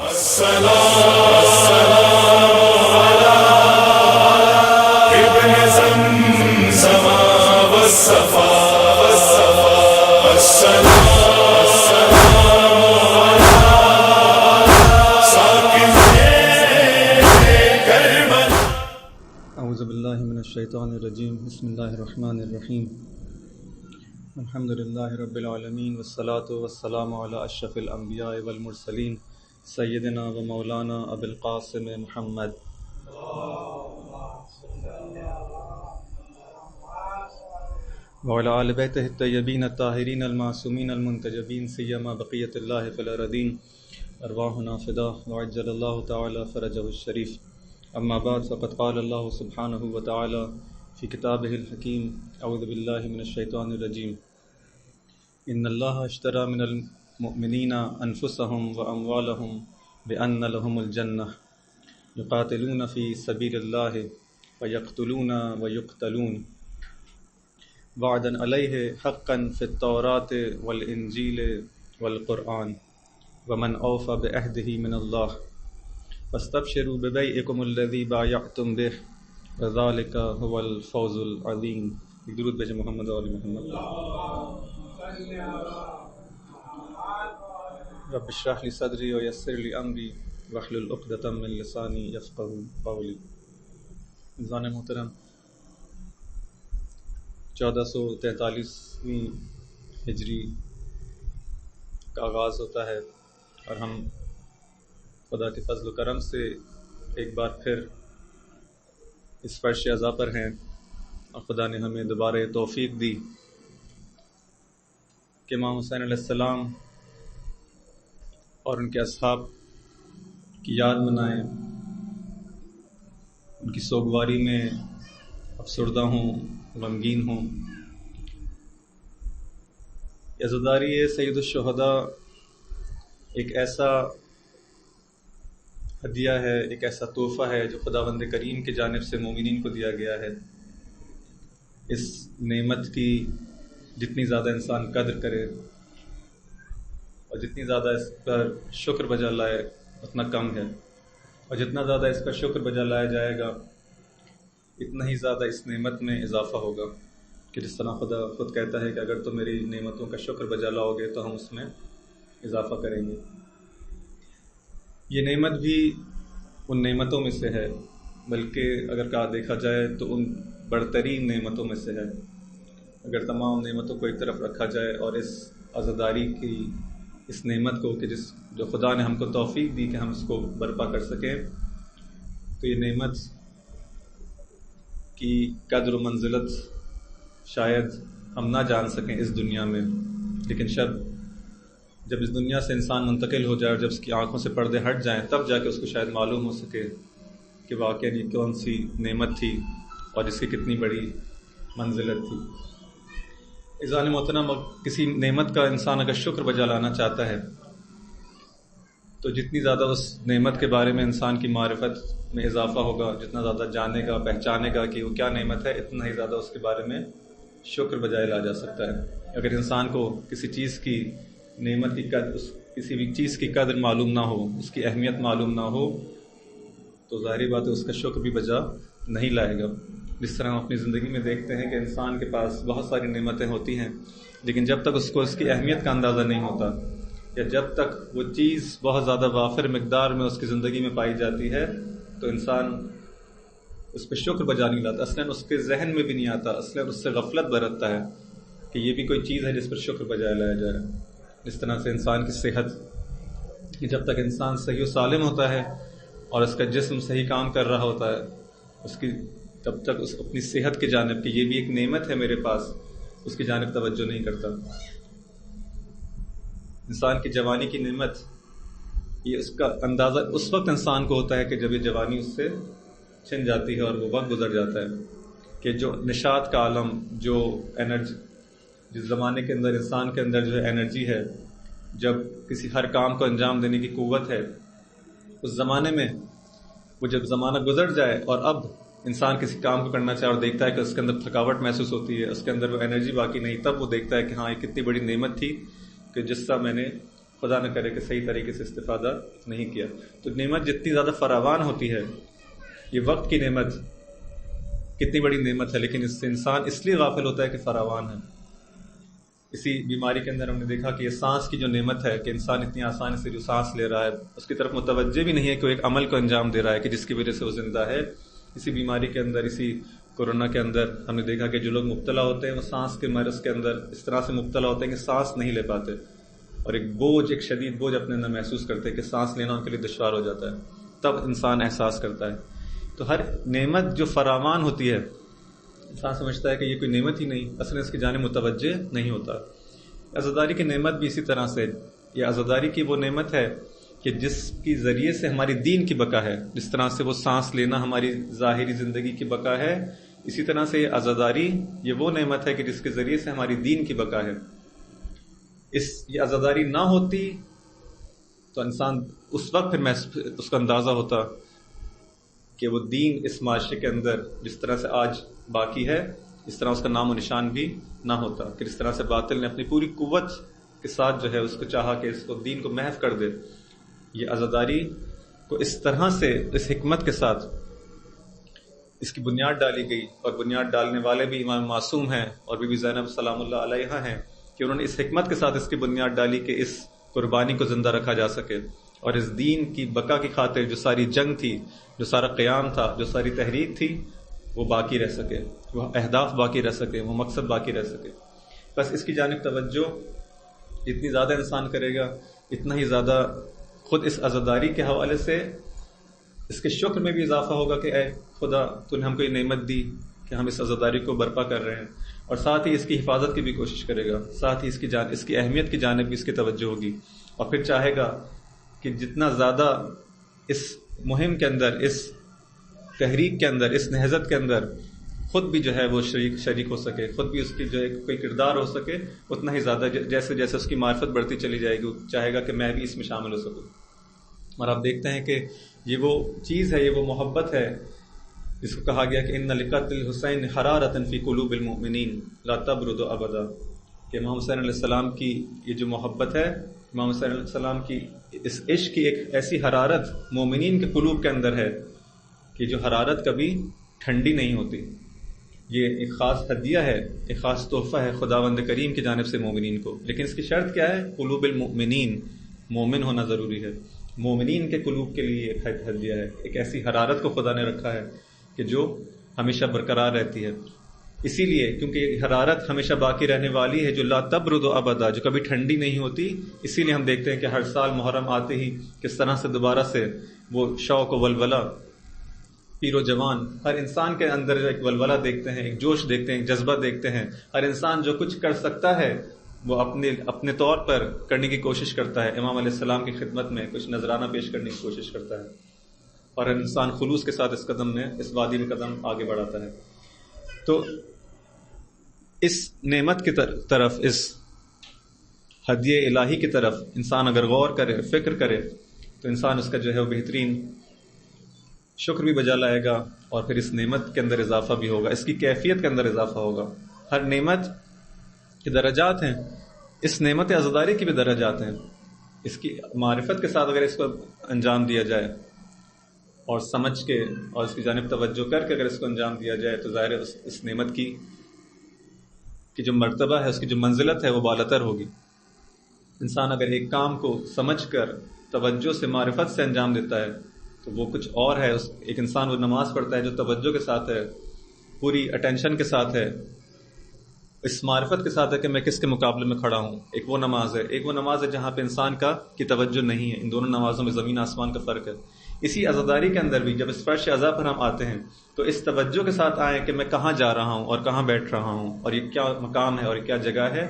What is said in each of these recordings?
اعوذ باللہ من الشیطان الرجیم بسم اللہ الرحمن الرحیم الحمد للہ رب العالمین والصلاة والسلام علی اشرف الانبیاء والمرسلین سیدنا و مولانا ابی القاسم محمد وعلی آل بیتہ الطیبین الطاہرین المعصومین المنتجبین سیما بقیۃ اللہ فی الارضین ارواحنا فدا وعجل اللہ تعالی فرجہ الشریف. اما بعد فقد قال اللہ سبحانہ وتعالی فی کتابہ الحکیم اعوذ باللہ من الشیطان الرجیم ان اللہ اشتری من المؤمنین انفسهم واموالهم بان لهم الجنہ یقاتلون فی سبیل اللہ ویقتلون ویقتلون وعدا علیہ حقا فی التوراۃ والانجیل والقرآن ومن اوفی بعہدہ من اللہ فاستبشروا ببیعکم الذی بایعتم بہ وذالک هو الفوز العظیم. درود بھیجیں محمد و آل محمد. رب اشرح لی صدری ویسر لی امری واحلل عقدۃ من لسانی یفقهوا قولی. عزیزان محترم، 1443ویں ہجری کا آغاز ہوتا ہے اور ہم خدا کے فضل و کرم سے ایک بار پھر اس فرش اعضاء پر ہیں اور خدا نے ہمیں دوبارہ توفیق دی کہ امام حسین علیہ السلام اور ان کے اصحاب کی یاد منائیں، ان کی سوگواری میں افسردہ ہوں، غمگین ہوں. عزاداری سید الشہداء ایک ایسا ہدیہ ہے، ایک ایسا تحفہ ہے جو خداوند کریم کی جانب سے مومنین کو دیا گیا ہے. اس نعمت کی جتنی زیادہ انسان قدر کرے اور جتنی زیادہ اس پر شکر بجا لائے اتنا کم ہے، اور جتنا زیادہ اس کا شکر بجا لایا جائے گا اتنا ہی زیادہ اس نعمت میں اضافہ ہوگا. کہ جس طرح خدا خود کہتا ہے کہ اگر تم میری نعمتوں کا شکر بجا لاؤ گے تو ہم اس میں اضافہ کریں گے. یہ نعمت بھی ان نعمتوں میں سے ہے، بلکہ اگر کہا دیکھا جائے تو ان برترین نعمتوں میں سے ہے. اگر تمام نعمتوں کو ایک طرف رکھا جائے اور اس عزاداری کی اس نعمت کو کہ جو خدا نے ہم کو توفیق دی کہ ہم اس کو برپا کر سکیں، تو یہ نعمت کی قدر و منزلت شاید ہم نہ جان سکیں اس دنیا میں، لیکن جب اس دنیا سے انسان منتقل ہو جائے اور جب اس کی آنکھوں سے پردے ہٹ جائیں تب جا کے اس کو شاید معلوم ہو سکے کہ واقعی یہ کون سی نعمت تھی اور اس کی کتنی بڑی منزلت تھی. عزیزان محترم، کسی نعمت کا انسان اگر شکر بجا لانا چاہتا ہے تو جتنی زیادہ اس نعمت کے بارے میں انسان کی معرفت میں اضافہ ہوگا، جتنا زیادہ جانے گا، پہچانے گا کہ وہ کیا نعمت ہے، اتنا ہی زیادہ اس کے بارے میں شکر بجائے لا جا سکتا ہے. اگر انسان کو کسی چیز کی نعمت کی قدر، کسی بھی چیز کی قدر معلوم نہ ہو، اس کی اہمیت معلوم نہ ہو، تو ظاہری بات ہے اس کا شکر بھی بجا نہیں لائے گا. جس طرح ہم اپنی زندگی میں دیکھتے ہیں کہ انسان کے پاس بہت ساری نعمتیں ہوتی ہیں، لیکن جب تک اس کو اس کی اہمیت کا اندازہ نہیں ہوتا، یا جب تک وہ چیز بہت زیادہ وافر مقدار میں اس کی زندگی میں پائی جاتی ہے تو انسان اس پہ شکر بجا نہیں لاتا. اصلاً اس کے ذہن میں بھی نہیں آتا، اصلاً اس سے غفلت برتتا ہے کہ یہ بھی کوئی چیز ہے جس پر شکر بجائے لایا جائے. اس طرح سے انسان کی صحت، جب تک انسان صحیح و سالم ہوتا ہے اور اس کا جسم صحیح کام کر رہا ہوتا ہے، اس کی تب تک اس اپنی صحت کی جانب کہ یہ بھی ایک نعمت ہے میرے پاس، اس کی جانب توجہ نہیں کرتا. انسان کی جوانی کی نعمت، یہ اس کا اندازہ اس وقت انسان کو ہوتا ہے کہ جب یہ جوانی اس سے چھن جاتی ہے اور وہ وقت گزر جاتا ہے کہ جو نشاط کا عالم، جو انرجی، جس زمانے کے اندر انسان کے اندر جو ہے انرجی ہے، جب کسی ہر کام کو انجام دینے کی قوت ہے، اس زمانے میں وہ جب زمانہ گزر جائے اور اب انسان کسی کام کو کرنا چاہے اور دیکھتا ہے کہ اس کے اندر تھکاوٹ محسوس ہوتی ہے، اس کے اندر وہ انرجی باقی نہیں، تب وہ دیکھتا ہے کہ ہاں یہ کتنی بڑی نعمت تھی کہ جس کا میں نے خدا نہ کرے کہ صحیح طریقے سے استفادہ نہیں کیا. تو نعمت جتنی زیادہ فراوان ہوتی ہے، یہ وقت کی نعمت کتنی بڑی نعمت ہے، لیکن اس سے انسان اس لیے غافل ہوتا ہے کہ فراوان ہے. اسی بیماری کے اندر ہم نے دیکھا کہ یہ سانس کی جو نعمت ہے کہ انسان اتنی آسانی سے جو سانس لے رہا ہے اس کی طرف متوجہ بھی نہیں ہے کہ وہ ایک عمل کو انجام دے رہا ہے کہ جس کی وجہ سے وہ زندہ ہے. اسی بیماری کے اندر، اسی کورونا کے اندر ہم نے دیکھا کہ جو لوگ مبتلا ہوتے ہیں وہ سانس کے مرض کے اندر اس طرح سے مبتلا ہوتے ہیں کہ سانس نہیں لے پاتے، اور ایک شدید بوجھ اپنے اندر محسوس کرتے ہیں کہ سانس لینا ان کے لیے دشوار ہو جاتا ہے. تب انسان احساس کرتا ہے. تو ہر نعمت جو فراوان ہوتی ہے انسان سمجھتا ہے کہ یہ کوئی نعمت ہی نہیں، اصل اس کی جانب متوجہ نہیں ہوتا. عزاداری کی نعمت بھی اسی طرح سے، یہ عزاداری کی وہ نعمت ہے کہ جس کی ذریعے سے ہماری دین کی بقا ہے. جس طرح سے وہ سانس لینا ہماری ظاہری زندگی کی بقا ہے، اسی طرح سے یہ عزاداری یہ وہ نعمت ہے کہ جس کے ذریعے سے ہماری دین کی بقا ہے. یہ عزاداری نہ ہوتی تو انسان اس وقت پھر اس کا اندازہ ہوتا کہ وہ دین اس معاشرے کے اندر جس طرح سے آج باقی ہے اس طرح اس کا نام و نشان بھی نہ ہوتا، کہ جس طرح سے باطل نے اپنی پوری قوت کے ساتھ جو ہے اس کو چاہا کہ اس کو دین کو محو کر دے. یہ عزاداری کو اس طرح سے اس حکمت کے ساتھ اس کی بنیاد ڈالی گئی، اور بنیاد ڈالنے والے بھی امام معصوم ہیں اور بی بی زینب سلام اللہ علیہا ہیں کہ انہوں نے اس حکمت کے ساتھ اس کی بنیاد ڈالی کہ اس قربانی کو زندہ رکھا جا سکے اور اس دین کی بقا کی خاطر جو ساری جنگ تھی، جو سارا قیام تھا، جو ساری تحریک تھی، وہ باقی رہ سکے، وہ اہداف باقی رہ سکے، وہ مقصد باقی رہ سکے. بس اس کی جانب توجہ جتنی زیادہ انسان کرے گا اتنا ہی زیادہ خود اس عزاداری کے حوالے سے اس کے شکر میں بھی اضافہ ہوگا کہ اے خدا تو نے ہم کو یہ نعمت دی کہ ہم اس عزاداری کو برپا کر رہے ہیں، اور ساتھ ہی اس کی حفاظت کی بھی کوشش کرے گا، ساتھ ہی اس کی اہمیت کی جانب بھی اس کی توجہ ہوگی، اور پھر چاہے گا کہ جتنا زیادہ اس مہم کے اندر، اس تحریک کے اندر، اس نہضت کے اندر خود بھی جو ہے وہ شریک ہو سکے، خود بھی اس کی جو ہے کوئی کردار ہو سکے، اتنا ہی زیادہ جیسے جیسے اس کی معرفت بڑھتی چلی جائے گی چاہے گا کہ میں بھی اس میں شامل ہو سکوں. اور آپ دیکھتے ہیں کہ یہ وہ چیز ہے، یہ وہ محبت ہے جس کو کہا گیا کہ ان لقتل الحسین حرارۃ فی قلوب المؤمنین لا تبرد ابدا، کہ امام حسین علیہ السلام کی یہ جو محبت ہے، امام حسین علیہ السلام کی اس عشق کی ایک ایسی حرارت مومنین کے قلوب کے اندر ہے کہ جو حرارت کبھی ٹھنڈی نہیں ہوتی. یہ ایک خاص ہدیہ ہے، ایک خاص تحفہ ہے خداوند کریم کی جانب سے مومنین کو. لیکن اس کی شرط کیا ہے؟ قلوب المؤمنین، مومن ہونا ضروری ہے. مومنین کے قلوب کے لیے ایک ہدیہ ہے، ایک ایسی حرارت کو خدا نے رکھا ہے کہ جو ہمیشہ برقرار رہتی ہے. اسی لیے کیونکہ یہ حرارت ہمیشہ باقی رہنے والی ہے جو لا تبرد ابدا، جو کبھی ٹھنڈی نہیں ہوتی. اسی لیے ہم دیکھتے ہیں کہ ہر سال محرم آتے ہی کس طرح سے دوبارہ سے وہ شوق و ولولہ، پیر و جوان، ہر انسان کے اندر ایک ولولہ دیکھتے ہیں، ایک جوش دیکھتے ہیں، ایک جذبہ دیکھتے ہیں. ہر انسان جو کچھ کر سکتا ہے وہ اپنے طور پر کرنے کی کوشش کرتا ہے، امام علیہ السلام کی خدمت میں کچھ نذرانہ پیش کرنے کی کوشش کرتا ہے، اور ہر انسان خلوص کے ساتھ اس وادی میں قدم آگے بڑھاتا ہے. تو اس نعمت کی طرف، اس ہدیہ الہی کی طرف انسان اگر غور کرے، فکر کرے، تو انسان اس کا جو ہے وہ بہترین شکر بھی بجا لائے گا، اور پھر اس نعمت کے اندر اضافہ بھی ہوگا، اس کی کیفیت کے اندر اضافہ ہوگا. ہر نعمت کے درجات ہیں، اس نعمت عزاداری کی بھی درجات ہیں. اس کی معرفت کے ساتھ اگر اس کو انجام دیا جائے اور سمجھ کے اور اس کی جانب توجہ کر کے اگر اس کو انجام دیا جائے تو ظاہر ہے اس نعمت کی جو مرتبہ ہے، اس کی جو منزلت ہے وہ بالاتر ہوگی. انسان اگر ایک کام کو سمجھ کر توجہ سے، معرفت سے انجام دیتا ہے تو وہ کچھ اور ہے. ایک انسان وہ نماز پڑھتا ہے جو توجہ کے ساتھ ہے، پوری اٹینشن کے ساتھ ہے، اس معرفت کے ساتھ ہے کہ میں کس کے مقابلے میں کھڑا ہوں. ایک وہ نماز ہے، ایک وہ نماز ہے جہاں پہ انسان کی توجہ نہیں ہے. ان دونوں نمازوں میں زمین آسمان کا فرق ہے. اسی عزاداری کے اندر بھی جب اس فرش عزا پر ہم آتے ہیں تو اس توجہ کے ساتھ آئیں کہ میں کہاں جا رہا ہوں اور کہاں بیٹھ رہا ہوں اور یہ کیا مقام ہے اور یہ کیا جگہ ہے.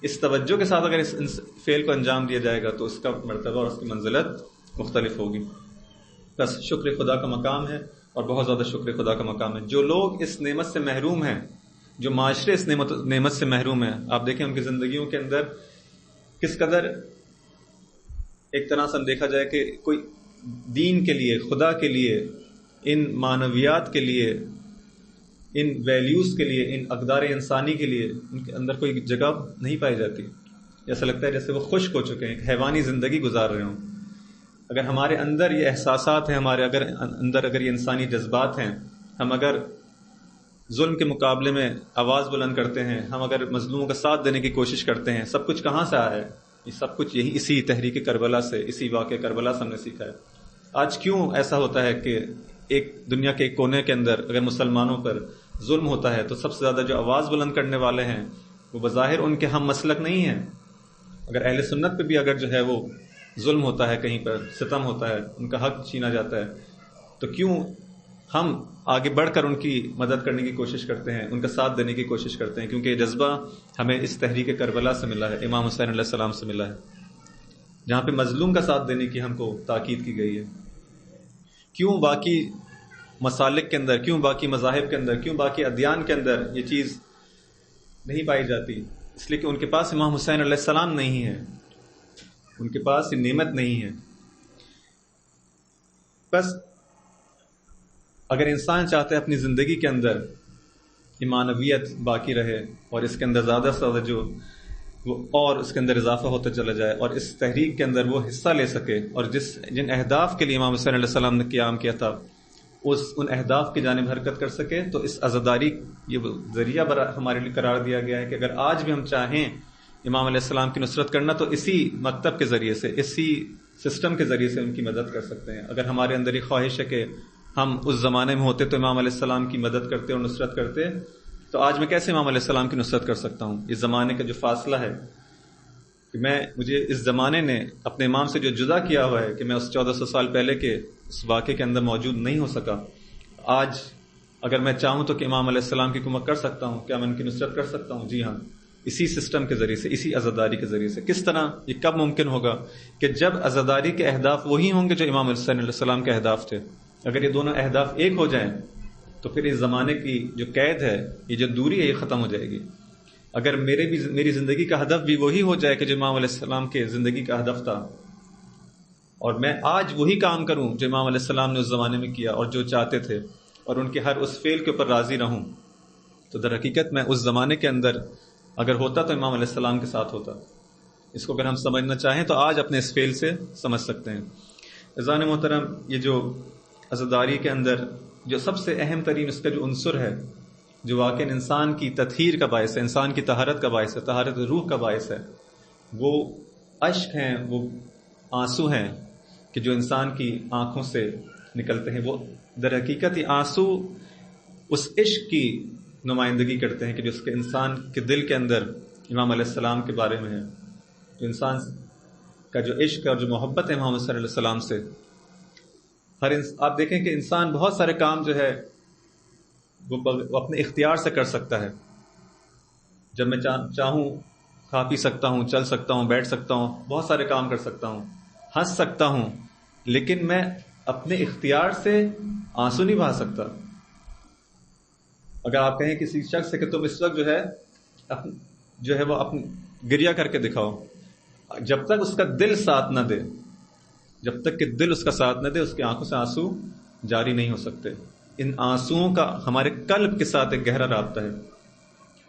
اس توجہ کے ساتھ اگر اس فعل کو انجام دیا جائے گا تو اس کا مرتبہ اور اس کی منزلت مختلف ہوگی. بس شکر خدا کا مقام ہے، اور بہت زیادہ شکر خدا کا مقام ہے. جو لوگ اس نعمت سے محروم ہیں، جو معاشرے اس نعمت سے محروم ہیں، آپ دیکھیں ان کی زندگیوں کے اندر کس قدر ایک طرح سے دیکھا جائے کہ کوئی دین کے لیے، خدا کے لیے، ان معنویات کے لیے، ان ویلیوز کے لیے، ان اقدار انسانی کے لیے ان کے اندر کوئی جگہ نہیں پائی جاتی. ایسا لگتا ہے جیسے وہ خشک ہو چکے ہیں، ایک حیوانی زندگی گزار رہے ہوں۔ اگر ہمارے اندر یہ احساسات ہیں، ہمارے اندر اگر یہ انسانی جذبات ہیں، ہم اگر ظلم کے مقابلے میں آواز بلند کرتے ہیں، ہم اگر مظلوموں کا ساتھ دینے کی کوشش کرتے ہیں، سب کچھ کہاں سے آیا ہے؟ یہ سب کچھ یہی اسی تحریک کربلا سے، اسی واقعہ کربلا سے ہم نے سیکھا ہے۔ آج کیوں ایسا ہوتا ہے کہ ایک دنیا کے ایک کونے کے اندر اگر مسلمانوں پر ظلم ہوتا ہے تو سب سے زیادہ جو آواز بلند کرنے والے ہیں وہ بظاہر ان کے ہم مسلک نہیں ہیں؟ اگر اہل سنت پہ بھی اگر جو ہے وہ ظلم ہوتا ہے، کہیں پر ستم ہوتا ہے، ان کا حق چھینا جاتا ہے، تو کیوں ہم آگے بڑھ کر ان کی مدد کرنے کی کوشش کرتے ہیں، ان کا ساتھ دینے کی کوشش کرتے ہیں؟ کیونکہ یہ جذبہ ہمیں اس تحریک کربلا سے ملا ہے، امام حسین علیہ السلام سے ملا ہے، جہاں پہ مظلوم کا ساتھ دینے کی ہم کو تاکید کی گئی ہے۔ کیوں باقی مسالک کے اندر، کیوں باقی مذاہب کے اندر، کیوں باقی ادیان کے اندر یہ چیز نہیں پائی جاتی؟ اس لیے کہ ان کے پاس امام حسین علیہ السلام نہیں ہے، ان کے پاس یہ نعمت نہیں ہے۔ بس اگر انسان چاہتا ہے اپنی زندگی کے اندر ایمانویت باقی رہے اور اس کے اندر زیادہ سے زیادہ جو وہ اور اس کے اندر اضافہ ہوتا چلا جائے اور اس تحریک کے اندر وہ حصہ لے سکے اور جن اہداف کے لیے امام حسین علیہ السلام نے قیام کیا تھا ان اہداف کی جانب حرکت کر سکے، تو اس عزاداری یہ ذریعہ ہمارے لیے قرار دیا گیا ہے کہ اگر آج بھی ہم چاہیں امام علیہ السلام کی نصرت کرنا تو اسی مکتب کے ذریعے سے، اسی سسٹم کے ذریعے سے ان کی مدد کر سکتے ہیں۔ اگر ہمارے اندر یہ خواہش ہے کہ ہم اس زمانے میں ہوتے تو امام علیہ السلام کی مدد کرتے اور نصرت کرتے، تو آج میں کیسے امام علیہ السلام کی نصرت کر سکتا ہوں؟ اس زمانے کا جو فاصلہ ہے کہ مجھے اس زمانے نے اپنے امام سے جو جدا کیا ہوا ہے کہ میں اس 1400 سال پہلے کے اس واقعے کے اندر موجود نہیں ہو سکا، آج اگر میں چاہوں تو کہ امام علیہ السلام کی کمک کر سکتا ہوں، کیا میں ان کی نصرت کر سکتا ہوں؟ جی ہاں، اسی سسٹم کے ذریعے سے، اسی عزاداری کے ذریعے سے۔ کس طرح؟ یہ کب ممکن ہوگا؟ کہ جب عزاداری کے اہداف وہی ہوں گے جو امام حسین علیہ السلام کے اہداف تھے۔ اگر یہ دونوں اہداف ایک ہو جائیں تو پھر اس زمانے کی جو قید ہے، یہ جو دوری ہے، یہ ختم ہو جائے گی۔ اگر میری زندگی کا ہدف بھی وہی ہو جائے کہ جو امام علیہ السلام کے زندگی کا ہدف تھا، اور میں آج وہی کام کروں جو امام علیہ السلام نے اس زمانے میں کیا اور جو چاہتے تھے، اور ان کے ہر اس فعل کے اوپر راضی رہوں، تو در حقیقت میں اس زمانے کے اندر اگر ہوتا تو امام علیہ السلام کے ساتھ ہوتا۔ اس کو اگر ہم سمجھنا چاہیں تو آج اپنے اس فعل سے سمجھ سکتے ہیں۔ عزیزان محترم، یہ جو عزاداری کے اندر جو سب سے اہم ترین اس کا جو عنصر ہے، جو واقعاً انسان کی تطہیر کا باعث ہے، انسان کی طہارت کا باعث ہے، طہارت روح کا باعث ہے، وہ اشک ہیں، وہ آنسو ہیں کہ جو انسان کی آنکھوں سے نکلتے ہیں۔ وہ در حقیقت یہ آنسو اس عشق کی نمائندگی کرتے ہیں کہ جو اس کے انسان کے دل کے اندر امام علیہ السلام کے بارے میں ہے، جو انسان کا جو عشق اور جو محبت ہے امام حسین علیہ السلام سے۔ آپ دیکھیں کہ انسان بہت سارے کام جو ہے وہ اپنے اختیار سے کر سکتا ہے۔ جب میں چاہوں کھا پی سکتا ہوں، چل سکتا ہوں، بیٹھ سکتا ہوں، بہت سارے کام کر سکتا ہوں، ہنس سکتا ہوں، لیکن میں اپنے اختیار سے آنسو نہیں بہا سکتا۔ اگر آپ کہیں کسی شخص سے کہ تم اس وقت جو ہے وہ اپنی گریہ کر کے دکھاؤ، جب تک اس کا دل ساتھ نہ دے، جب تک کہ دل اس کا ساتھ نہ دے، اس کی آنکھوں سے آنسو جاری نہیں ہو سکتے۔ ان آنسوؤں کا ہمارے قلب کے ساتھ ایک گہرا رابطہ ہے،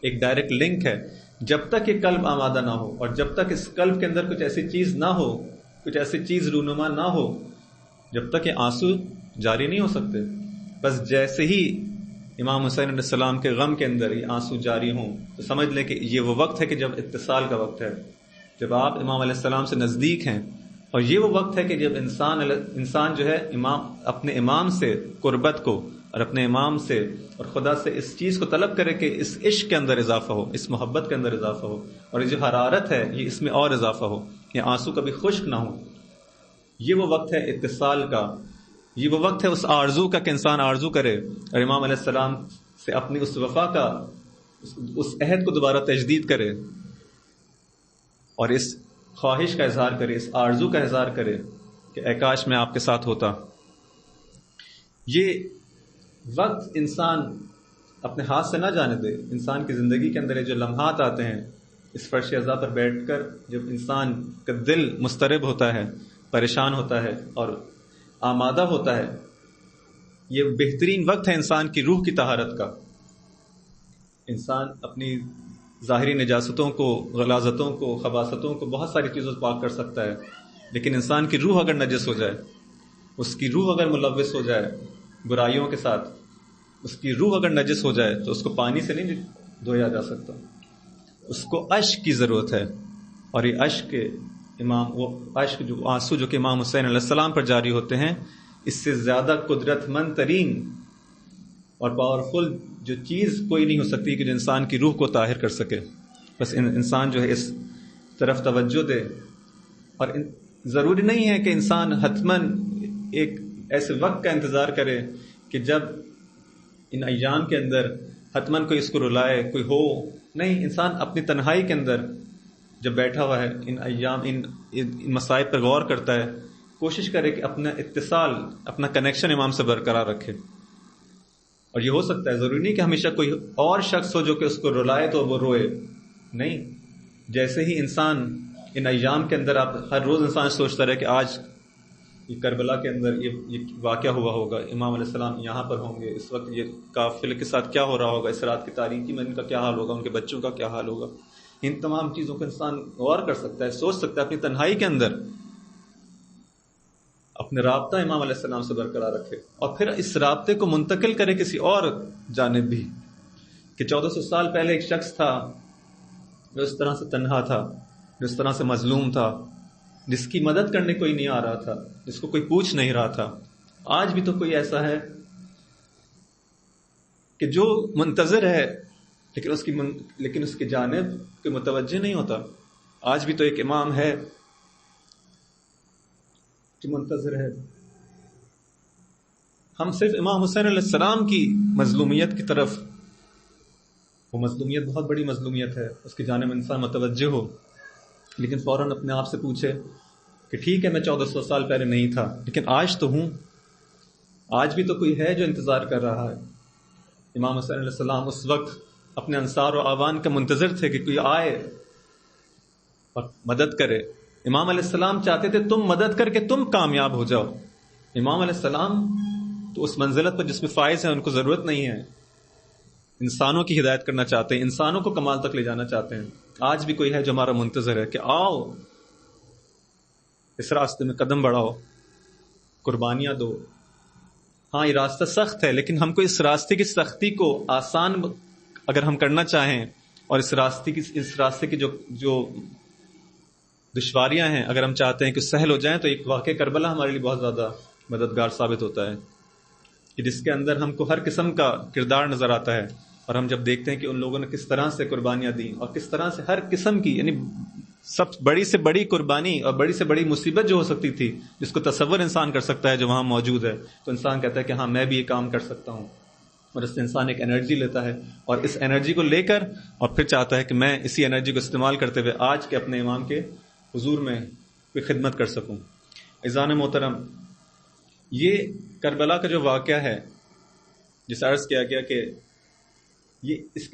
ایک ڈائریکٹ لنک ہے۔ جب تک یہ قلب آمادہ نہ ہو اور جب تک اس قلب کے اندر کچھ ایسی چیز نہ ہو، کچھ ایسی چیز رونما نہ ہو، جب تک یہ آنسو جاری نہیں ہو سکتے۔ بس جیسے ہی امام حسین علیہ السلام کے غم کے اندر یہ آنسو جاری ہوں تو سمجھ لیں کہ یہ وہ وقت ہے کہ جب اتصال کا وقت ہے، جب آپ امام علیہ السلام سے نزدیک ہیں، اور یہ وہ وقت ہے کہ جب انسان جو ہے اپنے امام سے قربت کو اور اپنے امام سے اور خدا سے اس چیز کو طلب کرے کہ اس عشق کے اندر اضافہ ہو، اس محبت کے اندر اضافہ ہو، اور یہ جو حرارت ہے یہ اس میں اور اضافہ ہو، یہ آنسو کبھی خشک نہ ہو۔ یہ وہ وقت ہے اتصال کا، یہ وہ وقت ہے اس آرزو کا کہ انسان آرزو کرے اور امام علیہ السلام سے اپنی اس وفا کا، اس عہد کو دوبارہ تجدید کرے، اور اس خواہش کا اظہار کرے، اس آرزو کا اظہار کرے کہ اے کاش میں آپ کے ساتھ ہوتا۔ یہ وقت انسان اپنے ہاتھ سے نہ جانے دے۔ انسان کی زندگی کے اندر جو لمحات آتے ہیں، اس فرش عزا پر بیٹھ کر جب انسان کا دل مضطرب ہوتا ہے، پریشان ہوتا ہے اور آمادہ ہوتا ہے، یہ بہترین وقت ہے انسان کی روح کی طہارت کا۔ انسان اپنی ظاہری نجاستوں کو، غلاظتوں کو، خباثتوں کو، بہت ساری چیزوں سے پاک کر سکتا ہے، لیکن انسان کی روح اگر نجس ہو جائے، اس کی روح اگر ملوث ہو جائے برائیوں کے ساتھ، اس کی روح اگر نجس ہو جائے تو اس کو پانی سے نہیں دھویا جا سکتا، اس کو اشک کی ضرورت ہے. اور یہ اشک وہ اشک جو آنسو جو کہ امام حسین علیہ السلام پر جاری ہوتے ہیں، اس سے زیادہ قدرت مند ترین اور پاورفل جو چیز کوئی نہیں ہو سکتی کہ جو انسان کی روح کو طاہر کر سکے. بس انسان جو ہے اس طرف توجہ دے. اور ضروری نہیں ہے کہ انسان حتماً ایک ایسے وقت کا انتظار کرے کہ جب ان ایام کے اندر حتماً کوئی اس کو رلائے، کوئی ہو. نہیں، انسان اپنی تنہائی کے اندر جب بیٹھا ہوا ہے، ان ایام ان مسائل پر غور کرتا ہے، کوشش کرے کہ اپنا اتصال، اپنا کنیکشن امام سے برقرار رکھے. اور یہ ہو سکتا ہے، ضروری نہیں کہ ہمیشہ کوئی اور شخص ہو جو کہ اس کو رلائے تو وہ روئے. نہیں، جیسے ہی انسان ان ایام کے اندر، آپ ہر روز انسان سوچتا رہے کہ آج یہ کربلا کے اندر یہ واقعہ ہوا ہوگا، امام علیہ السلام یہاں پر ہوں گے، اس وقت یہ قافلے کے ساتھ کیا ہو رہا ہوگا، اس رات کی تاریکی میں ان کا کیا حال ہوگا، ان کے بچوں کا کیا حال ہوگا. ان تمام چیزوں کو انسان غور کر سکتا ہے، سوچ سکتا ہے اپنی تنہائی کے اندر. اپنے رابطہ امام علیہ السلام سے برقرار رکھے اور پھر اس رابطے کو منتقل کرے کسی اور جانب بھی. کہ 1400 سال پہلے ایک شخص تھا جو اس طرح سے تنہا تھا، جو اس طرح سے مظلوم تھا، جس کی مدد کرنے کوئی نہیں آ رہا تھا، جس کو کوئی پوچھ نہیں رہا تھا. آج بھی تو کوئی ایسا ہے کہ جو منتظر ہے لیکن اس کی جانب کوئی متوجہ نہیں ہوتا. آج بھی تو ایک امام ہے جو منتظر ہے. ہم صرف امام حسین علیہ السلام کی مظلومیت کی طرف، وہ مظلومیت بہت بڑی مظلومیت ہے، اس کی جانب انسان متوجہ ہو، لیکن فوراً اپنے آپ سے پوچھے کہ ٹھیک ہے میں 1400 سال پہلے نہیں تھا لیکن آج تو ہوں. آج بھی تو کوئی ہے جو انتظار کر رہا ہے. امام حسین علیہ السلام اس وقت اپنے انصار و اعوان کا منتظر تھے کہ کوئی آئے اور مدد کرے. امام علیہ السلام چاہتے تھے تم مدد کر کے تم کامیاب ہو جاؤ. امام علیہ السلام تو اس منزلت پر جس میں فائز ہیں، ان کو ضرورت نہیں ہے. انسانوں کی ہدایت کرنا چاہتے ہیں، انسانوں کو کمال تک لے جانا چاہتے ہیں. آج بھی کوئی ہے جو ہمارا منتظر ہے کہ آؤ اس راستے میں قدم بڑھاؤ، قربانیاں دو. ہاں یہ راستہ سخت ہے، لیکن ہم کو اس راستے کی سختی کو آسان اگر ہم کرنا چاہیں، اور اس راستے کی جو دشواریاں ہیں اگر ہم چاہتے ہیں کہ سہل ہو جائیں، تو ایک واقعہ کربلا ہمارے لیے بہت زیادہ مددگار ثابت ہوتا ہے، کہ جس کے اندر ہم کو ہر قسم کا کردار نظر آتا ہے. اور ہم جب دیکھتے ہیں کہ ان لوگوں نے کس طرح سے قربانیاں دیں اور کس طرح سے ہر قسم کی، یعنی سب بڑی سے بڑی قربانی اور بڑی سے بڑی مصیبت جو ہو سکتی تھی، جس کو تصور انسان کر سکتا ہے جو وہاں موجود ہے، تو انسان کہتا ہے کہ ہاں میں بھی یہ کام کر سکتا ہوں. اور اس سے انسان ایک انرجی لیتا ہے، اور اس انرجی کو لے کر اور پھر چاہتا ہے کہ میں اسی انرجی کو استعمال کرتے ہوئے آج کے اپنے امام کے حضور میں کوئی خدمت کر سکوں. عزیزان محترم، یہ کربلا کا جو واقعہ ہے، جس عرض کیا گیا کہ اس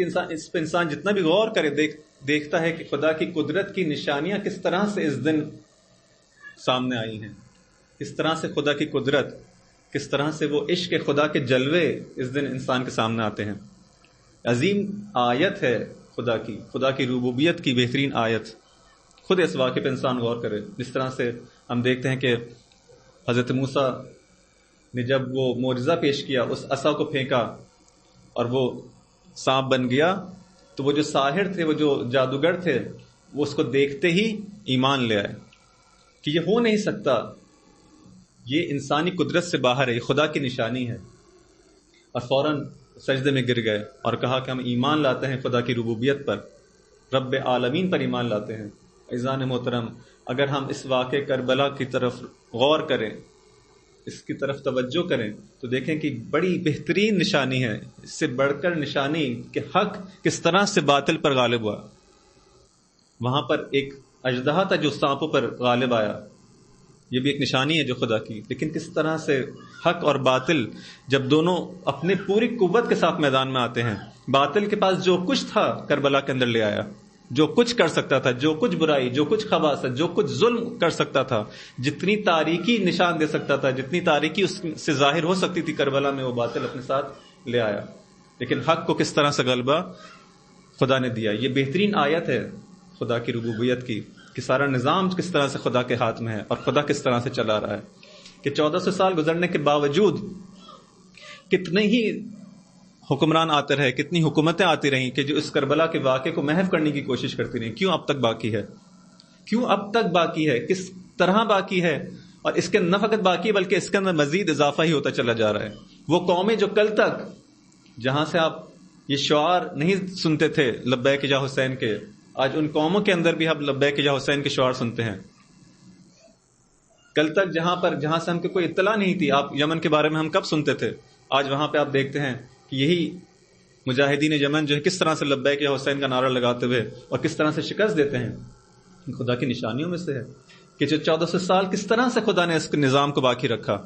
پہ انسان جتنا بھی غور کرے دیکھتا ہے کہ خدا کی قدرت کی نشانیاں کس طرح سے اس دن سامنے آئی ہیں، کس طرح سے خدا کی قدرت، کس طرح سے وہ عشق خدا کے جلوے اس دن انسان کے سامنے آتے ہیں. عظیم آیت ہے خدا کی ربوبیت کی بہترین آیت. خود اس واقعے پہ انسان غور کرے. جس طرح سے ہم دیکھتے ہیں کہ حضرت موسیٰ نے جب وہ معجزہ پیش کیا، اس عصا کو پھینکا اور وہ سانپ بن گیا، تو وہ جو ساحر تھے، وہ جو جادوگر تھے، وہ اس کو دیکھتے ہی ایمان لے آئے کہ یہ ہو نہیں سکتا، یہ انسانی قدرت سے باہر ہے، یہ خدا کی نشانی ہے. اور فوراً سجدے میں گر گئے اور کہا کہ ہم ایمان لاتے ہیں خدا کی ربوبیت پر، رب عالمین پر ایمان لاتے ہیں. عزیزان محترم، اگر ہم اس واقع کربلا کی طرف غور کریں، اس کی طرف توجہ کریں، تو دیکھیں کہ بڑی بہترین نشانی ہے، اس سے بڑھ کر نشانی کہ حق کس طرح سے باطل پر غالب ہوا. وہاں پر ایک اژدہا تھا جو سانپوں پر غالب آیا، یہ بھی ایک نشانی ہے جو خدا کی. لیکن کس طرح سے حق اور باطل جب دونوں اپنے پوری قوت کے ساتھ میدان میں آتے ہیں، باطل کے پاس جو کچھ تھا کربلا کے اندر لے آیا، جو کچھ کر سکتا تھا، جو کچھ برائی، جو کچھ خباثت، جو کچھ ظلم کر سکتا تھا، جتنی تاریکی نشان دے سکتا تھا، جتنی تاریکی اس سے ظاہر ہو سکتی تھی کربلا میں، وہ باطل اپنے ساتھ لے آیا. لیکن حق کو کس طرح سے غلبہ خدا نے دیا. یہ بہترین آیت ہے خدا کی ربوبیت کی کہ سارا نظام کس طرح سے خدا کے ہاتھ میں ہے اور خدا کس طرح سے چلا رہا ہے. کہ 1400 سال گزرنے کے باوجود کتنے ہی حکمران آتے رہے, کتنی حکومتیں آتی رہیں کہ جو اس کربلا کے واقعے کو محو کرنے کی کوشش کرتی رہیں. کیوں اب تک باقی ہے؟ کیوں اب تک باقی ہے؟ کس طرح باقی ہے؟ اور اس کے نہ فقط باقی بلکہ اس کے اندر مزید اضافہ ہی ہوتا چلا جا رہا ہے. وہ قومیں جو کل تک جہاں سے آپ یہ شعار نہیں سنتے تھے لبیک یا حسین کے, آج ان قوموں کے اندر بھی ہم لبیک یا حسین کے شعار سنتے ہیں. کل تک جہاں سے ہم کو کوئی اطلاع نہیں تھی, آپ یمن کے بارے میں ہم کب سنتے تھے, آج وہاں پہ آپ دیکھتے ہیں کہ یہی مجاہدین یمن جو ہے کس طرح سے لبیک یا حسین کا نعرہ لگاتے ہوئے اور کس طرح سے شکست دیتے ہیں. خدا کی نشانیوں میں سے ہے کہ جو 1400 سال کس طرح سے خدا نے اس نظام کو باقی رکھا.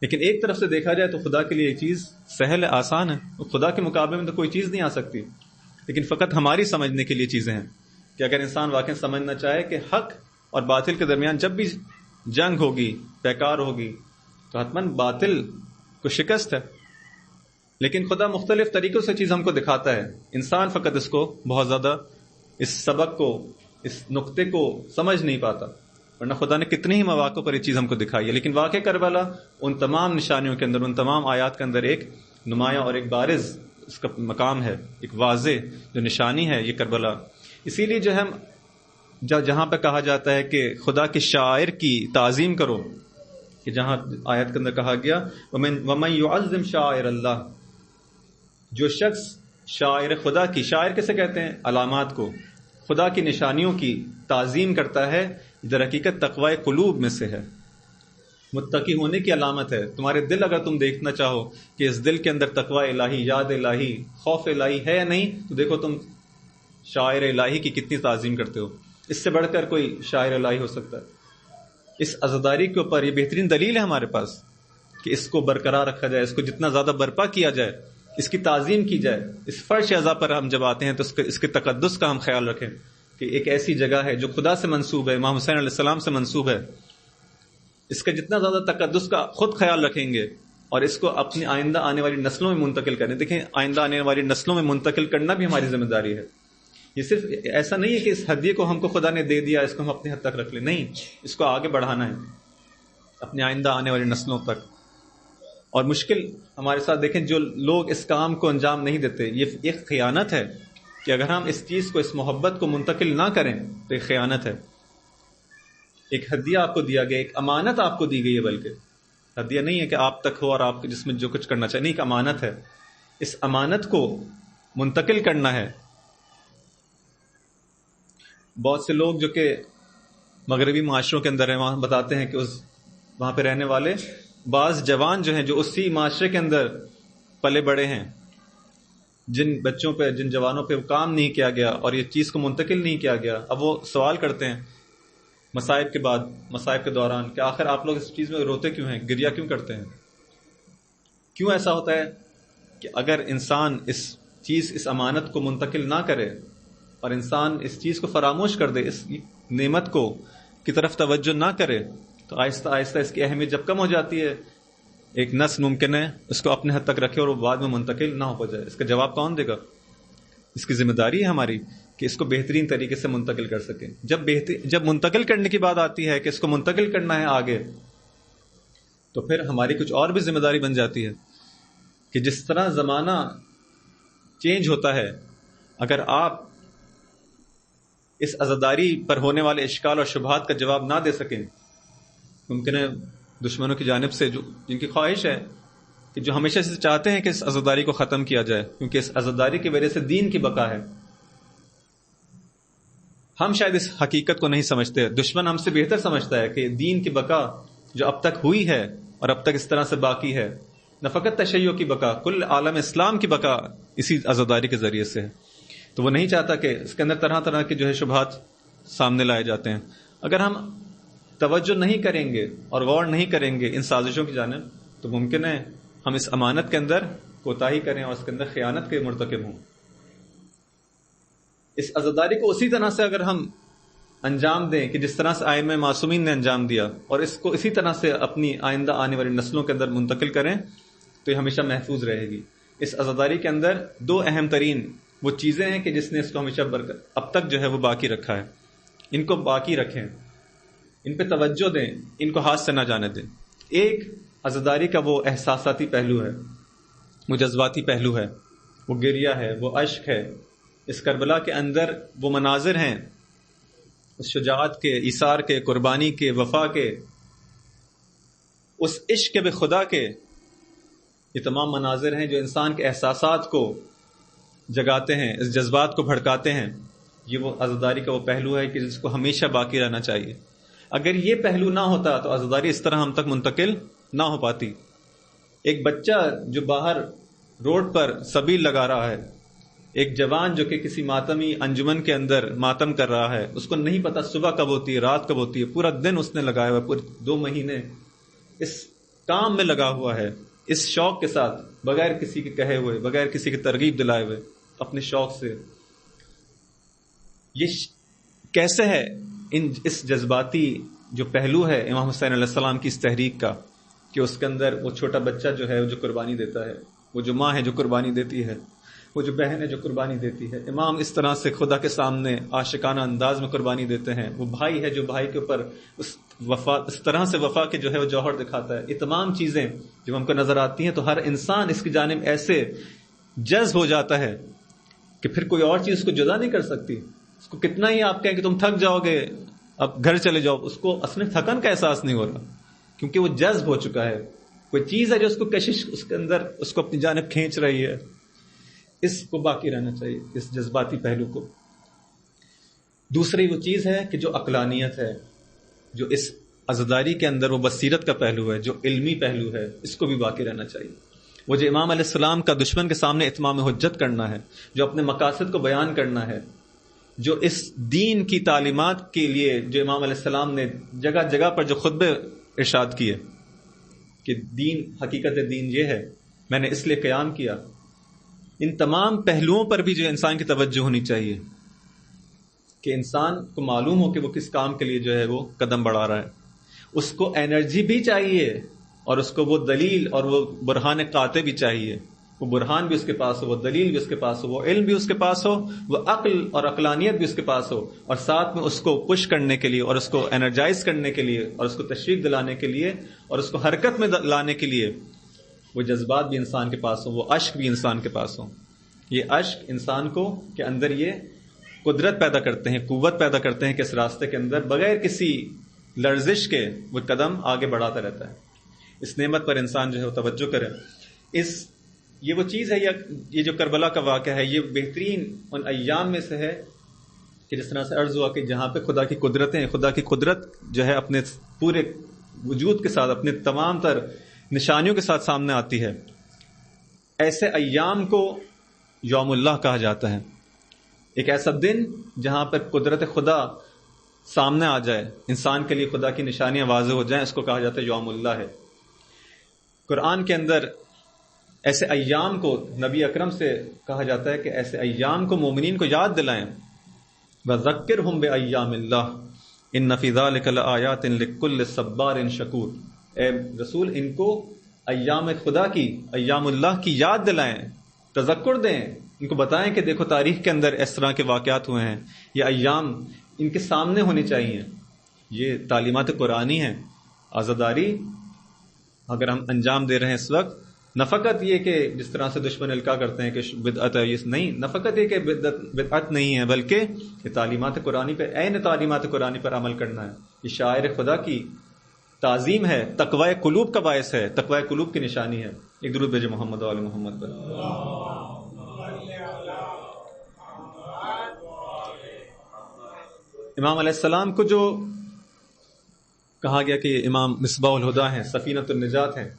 لیکن ایک طرف سے دیکھا جائے تو خدا کے لیے یہ چیز سہل ہے, آسان ہے. خدا کے مقابلے میں تو کوئی چیز نہیں آ سکتی, لیکن فقط ہماری سمجھنے کے لیے چیزیں ہیں کہ اگر انسان واقعی سمجھنا چاہے کہ حق اور باطل کے درمیان جب بھی جنگ ہوگی, پیکار ہوگی, تو حتماً باطل کو شکست ہے. لیکن خدا مختلف طریقوں سے چیز ہم کو دکھاتا ہے, انسان فقط اس کو بہت زیادہ اس سبق کو, اس نقطے کو سمجھ نہیں پاتا, ورنہ خدا نے کتنے ہی مواقع پر یہ چیز ہم کو دکھائی ہے. لیکن واقع کربلا ان تمام نشانیوں کے اندر, ان تمام آیات کے اندر ایک نمایاں اور ایک بارز اس کا مقام ہے, ایک واضح جو نشانی ہے یہ کربلا. اسی لیے جو ہم جہاں پہ کہا جاتا ہے کہ خدا کے شاعر کی تعظیم کرو, کہ جہاں آیت کے اندر کہا گیا وَمَن يُعَظِّمْ شَعَائِرَ اللَّهِ, جو شخص شاعر خدا کی, شاعر کسے کہتے ہیں؟ علامات کو, خدا کی نشانیوں کی تعظیم کرتا ہے, در حقیقت تقوی قلوب میں سے ہے, متقی ہونے کی علامت ہے. تمہارے دل اگر تم دیکھنا چاہو کہ اس دل کے اندر تقوی الہی, یاد الہی, خوف الہی ہے یا نہیں, تو دیکھو تم شاعر الہی کی کتنی تعظیم کرتے ہو. اس سے بڑھ کر کوئی شاعر الہی ہو سکتا ہے؟ اس عزاداری کے اوپر یہ بہترین دلیل ہے ہمارے پاس کہ اس کو برقرار رکھا جائے, اس کو جتنا زیادہ برپا کیا جائے, اس کی تعظیم کی جائے. اس فرش اعضاء پر ہم جب آتے ہیں تو اس کے تقدس کا ہم خیال رکھیں کہ ایک ایسی جگہ ہے جو خدا سے منسوب ہے, امام حسین علیہ السلام سے منسوب ہے. اس کا جتنا زیادہ تقدس کا خود خیال رکھیں گے اور اس کو اپنی آئندہ آنے والی نسلوں میں منتقل کریں. دیکھیں, آئندہ آنے والی نسلوں میں منتقل کرنا بھی ہماری ذمہ داری ہے. یہ صرف ایسا نہیں ہے کہ اس ہدیے کو ہم کو خدا نے دے دیا, اس کو ہم اپنی حد تک رکھ لیں. نہیں, اس کو آگے بڑھانا ہے اپنے آئندہ آنے والی نسلوں تک. اور مشکل ہمارے ساتھ دیکھیں, جو لوگ اس کام کو انجام نہیں دیتے, یہ ایک خیانت ہے کہ اگر ہم اس چیز کو, اس محبت کو منتقل نہ کریں تو ایک خیانت ہے. ایک ہدیہ آپ کو دیا گیا, ایک امانت آپ کو دی گئی ہے, بلکہ ہدیہ نہیں ہے کہ آپ تک ہو اور آپ جس میں جو کچھ کرنا چاہیے, نہیں, ایک امانت ہے. اس امانت کو منتقل کرنا ہے. بہت سے لوگ جو کہ مغربی معاشروں کے اندر ہیں, وہاں بتاتے ہیں کہ وہاں پہ رہنے والے بعض جوان جو ہیں جو اسی معاشرے کے اندر پلے بڑے ہیں, جن بچوں پہ, جن جوانوں پہ کام نہیں کیا گیا اور یہ چیز کو منتقل نہیں کیا گیا, اب وہ سوال کرتے ہیں مصائب کے بعد, مصائب کے دوران, کہ آخر آپ لوگ اس چیز میں روتے کیوں ہیں, گریہ کیوں کرتے ہیں؟ کیوں ایسا ہوتا ہے کہ اگر انسان اس امانت کو منتقل نہ کرے اور انسان اس چیز کو فراموش کر دے, اس نعمت کو کی طرف توجہ نہ کرے, تو آہستہ آہستہ اس کی اہمیت جب کم ہو جاتی ہے, ایک نسل ممکن ہے اس کو اپنے حد تک رکھے اور وہ بعد میں منتقل نہ ہو جائے. اس کا جواب کون دے گا؟ اس کی ذمہ داری ہے ہماری کہ اس کو بہترین طریقے سے منتقل کر سکیں. جب منتقل کرنے کی بات آتی ہے کہ اس کو منتقل کرنا ہے آگے, تو پھر ہماری کچھ اور بھی ذمہ داری بن جاتی ہے کہ جس طرح زمانہ چینج ہوتا ہے, اگر آپ اس عزاداری پر ہونے والے اشکال اور شبہات کا جواب نہ دے سکیں, ممکن ہے دشمنوں کی جانب سے جن کی خواہش ہے کہ جو ہمیشہ سے چاہتے ہیں کہ اس عزاداری کو ختم کیا جائے, کیونکہ اس عزاداری کی وجہ سے دین کی بقا ہے. ہم شاید اس حقیقت کو نہیں سمجھتے, دشمن ہم سے بہتر سمجھتا ہے کہ دین کی بقا جو اب تک ہوئی ہے اور اب تک اس طرح سے باقی ہے, نہ فقط تشیع کی بقا, کل عالم اسلام کی بقا اسی عزاداری کے ذریعے سے ہے. تو وہ نہیں چاہتا کہ اس کے اندر طرح طرح کے جو ہے شبہات سامنے لائے جاتے ہیں. اگر ہم توجہ نہیں کریں گے اور غور نہیں کریں گے ان سازشوں کی جانب, تو ممکن ہے ہم اس امانت کے اندر کوتاہی کریں اور اس کے اندر خیانت کے مرتکب ہوں. اس عزاداری کو اسی طرح سے اگر ہم انجام دیں کہ جس طرح سے ائمہ معصومین نے انجام دیا, اور اس کو اسی طرح سے اپنی آئندہ آنے والی نسلوں کے اندر منتقل کریں, تو یہ ہمیشہ محفوظ رہے گی. اس عزاداری کے اندر دو اہم ترین وہ چیزیں ہیں کہ جس نے اس کو ہمیشہ اب تک جو ہے وہ باقی رکھا ہے. ان کو باقی رکھیں، ان پہ توجہ دیں، ان کو ہاتھ سے نہ جانے دیں. ایک عزاداری کا وہ احساساتی پہلو ہے، وہ جذباتی پہلو ہے، وہ گریہ ہے، وہ اشک ہے. اس کربلا کے اندر وہ مناظر ہیں اس شجاعت کے، ایثار کے، قربانی کے، وفا کے، اس عشق بے خدا کے. یہ تمام مناظر ہیں جو انسان کے احساسات کو جگاتے ہیں، اس جذبات کو بھڑکاتے ہیں. یہ وہ عزاداری کا وہ پہلو ہے کہ جس کو ہمیشہ باقی رہنا چاہیے. اگر یہ پہلو نہ ہوتا تو عزاداری اس طرح ہم تک منتقل نہ ہو پاتی. ایک بچہ جو باہر روڈ پر سبیل لگا رہا ہے، ایک جوان جو کہ کسی ماتمی انجمن کے اندر ماتم کر رہا ہے، اس کو نہیں پتا صبح کب ہوتی ہے، رات کب ہوتی ہے، پورا دن اس نے لگایا ہوا ہے، پورے 2 مہینے اس کام میں لگا ہوا ہے، اس شوق کے ساتھ، بغیر کسی کے کہے ہوئے، بغیر کسی کی ترغیب دلائے ہوئے، اپنے شوق سے. یہ کیسے ہے اس جذباتی جو پہلو ہے امام حسین علیہ السلام کی اس تحریک کا، کہ اس کے اندر وہ چھوٹا بچہ جو ہے جو قربانی دیتا ہے، وہ جو ماں ہے جو قربانی دیتی ہے، وہ جو بہن ہے جو قربانی دیتی ہے. امام اس طرح سے خدا کے سامنے عاشقانہ انداز میں قربانی دیتے ہیں. وہ بھائی ہے جو بھائی کے اوپر اس طرح سے وفا کے جو ہے وہ جوہر دکھاتا ہے. یہ تمام چیزیں جب ہم کو نظر آتی ہیں تو ہر انسان اس کی جانب ایسے جذب ہو جاتا ہے کہ پھر کوئی اور چیز اس کو جدا نہیں کر سکتی. اس کو کتنا ہی آپ کہیں کہ تم تھک جاؤ گے اب گھر چلے جاؤ، اس کو اصل تھکن کا احساس نہیں ہو رہا، کیونکہ وہ جذب ہو چکا ہے. کوئی چیز ہے جو اس کو کشش اس کے اندر اس کو اپنی جانب کھینچ رہی ہے. اس کو باقی رہنا چاہیے، اس جذباتی پہلو کو. دوسری وہ چیز ہے کہ جو عقلانیت ہے، جو اس عزاداری کے اندر وہ بصیرت کا پہلو ہے، جو علمی پہلو ہے، اس کو بھی باقی رہنا چاہیے. وہ جو امام علیہ السلام کا دشمن کے سامنے اتمام حجت کرنا ہے، جو اپنے مقاصد کو بیان کرنا ہے، جو اس دین کی تعلیمات کے لیے جو امام علیہ السلام نے جگہ جگہ پر جو خطبے ارشاد کیے کہ دین، حقیقت دین یہ ہے، میں نے اس لیے قیام کیا. ان تمام پہلوؤں پر بھی جو انسان کی توجہ ہونی چاہیے کہ انسان کو معلوم ہو کہ وہ کس کام کے لیے جو ہے وہ قدم بڑھا رہا ہے. اس کو انرجی بھی چاہیے اور اس کو وہ دلیل اور وہ برہان قاطع بھی چاہیے. وہ برہان بھی اس کے پاس ہو، وہ دلیل بھی اس کے پاس ہو، وہ علم بھی اس کے پاس ہو، وہ عقل اور عقلانیت بھی اس کے پاس ہو، اور ساتھ میں اس کو پش کرنے کے لیے اور اس کو انرجائز کرنے کے لیے اور اس کو تشویق دلانے کے لیے اور اس کو حرکت میں لانے کے لیے وہ جذبات بھی انسان کے پاس ہوں، وہ اشک بھی انسان کے پاس ہوں. یہ اشک انسان کو کے اندر یہ قدرت پیدا کرتے ہیں، قوت پیدا کرتے ہیں کہ اس راستے کے اندر بغیر کسی لرزش کے وہ قدم آگے بڑھاتا رہتا ہے. اس نعمت پر انسان جو ہے وہ توجہ کرے. یہ وہ چیز ہے، یہ جو کربلا کا واقعہ ہے، یہ بہترین ان ایام میں سے ہے کہ جس طرح سے عرض ہوا کہ جہاں پہ خدا کی قدرتیں، خدا کی قدرت جو ہے اپنے پورے وجود کے ساتھ، اپنے تمام تر نشانیوں کے ساتھ سامنے آتی ہے. ایسے ایام کو یوم اللہ کہا جاتا ہے. ایک ایسا دن جہاں پر قدرت خدا سامنے آ جائے، انسان کے لیے خدا کی نشانیاں واضح ہو جائیں، اس کو کہا جاتا ہے یوم اللہ ہے. قرآن کے اندر ایسے ایام کو نبی اکرم سے کہا جاتا ہے کہ ایسے ایام کو مومنین کو یاد دلائیں. وَذَكِّرْهُمْ بِأَيَّامِ اللَّهِ إِنَّ فِي ذَلِكَ لَآيَاتٍ لِكُلِّ صَبَّارٍ شَكُورٍ. اے رسول، ان کو ایام خدا کی، ایام اللہ کی یاد دلائیں، تذکر دیں، ان کو بتائیں کہ دیکھو تاریخ کے اندر اس طرح کے واقعات ہوئے ہیں، یہ ایام ان کے سامنے ہونے چاہیے. یہ تعلیمات قرآنی ہیں. عزاداری اگر ہم انجام دے رہے ہیں اس وقت، نہ فقط یہ کہ جس طرح سے دشمن القاع کرتے ہیں کہ بدعت ہے، یہ نہیں، نہ فقط یہ کہ بدعت نہیں ہے، بلکہ یہ تعلیمات قرآنی پہ، عین تعلیمات قرآنی پر عمل کرنا ہے. یہ شاعر خدا کی تعظیم ہے، تقوی قلوب کا باعث ہے، تقوی قلوب کی نشانی ہے. ایک درود بھیجے محمد و آل محمد پر. امام علیہ السلام کو جو کہا گیا کہ یہ امام مصباح الہدا ہیں، سفینۃ النجات ہیں.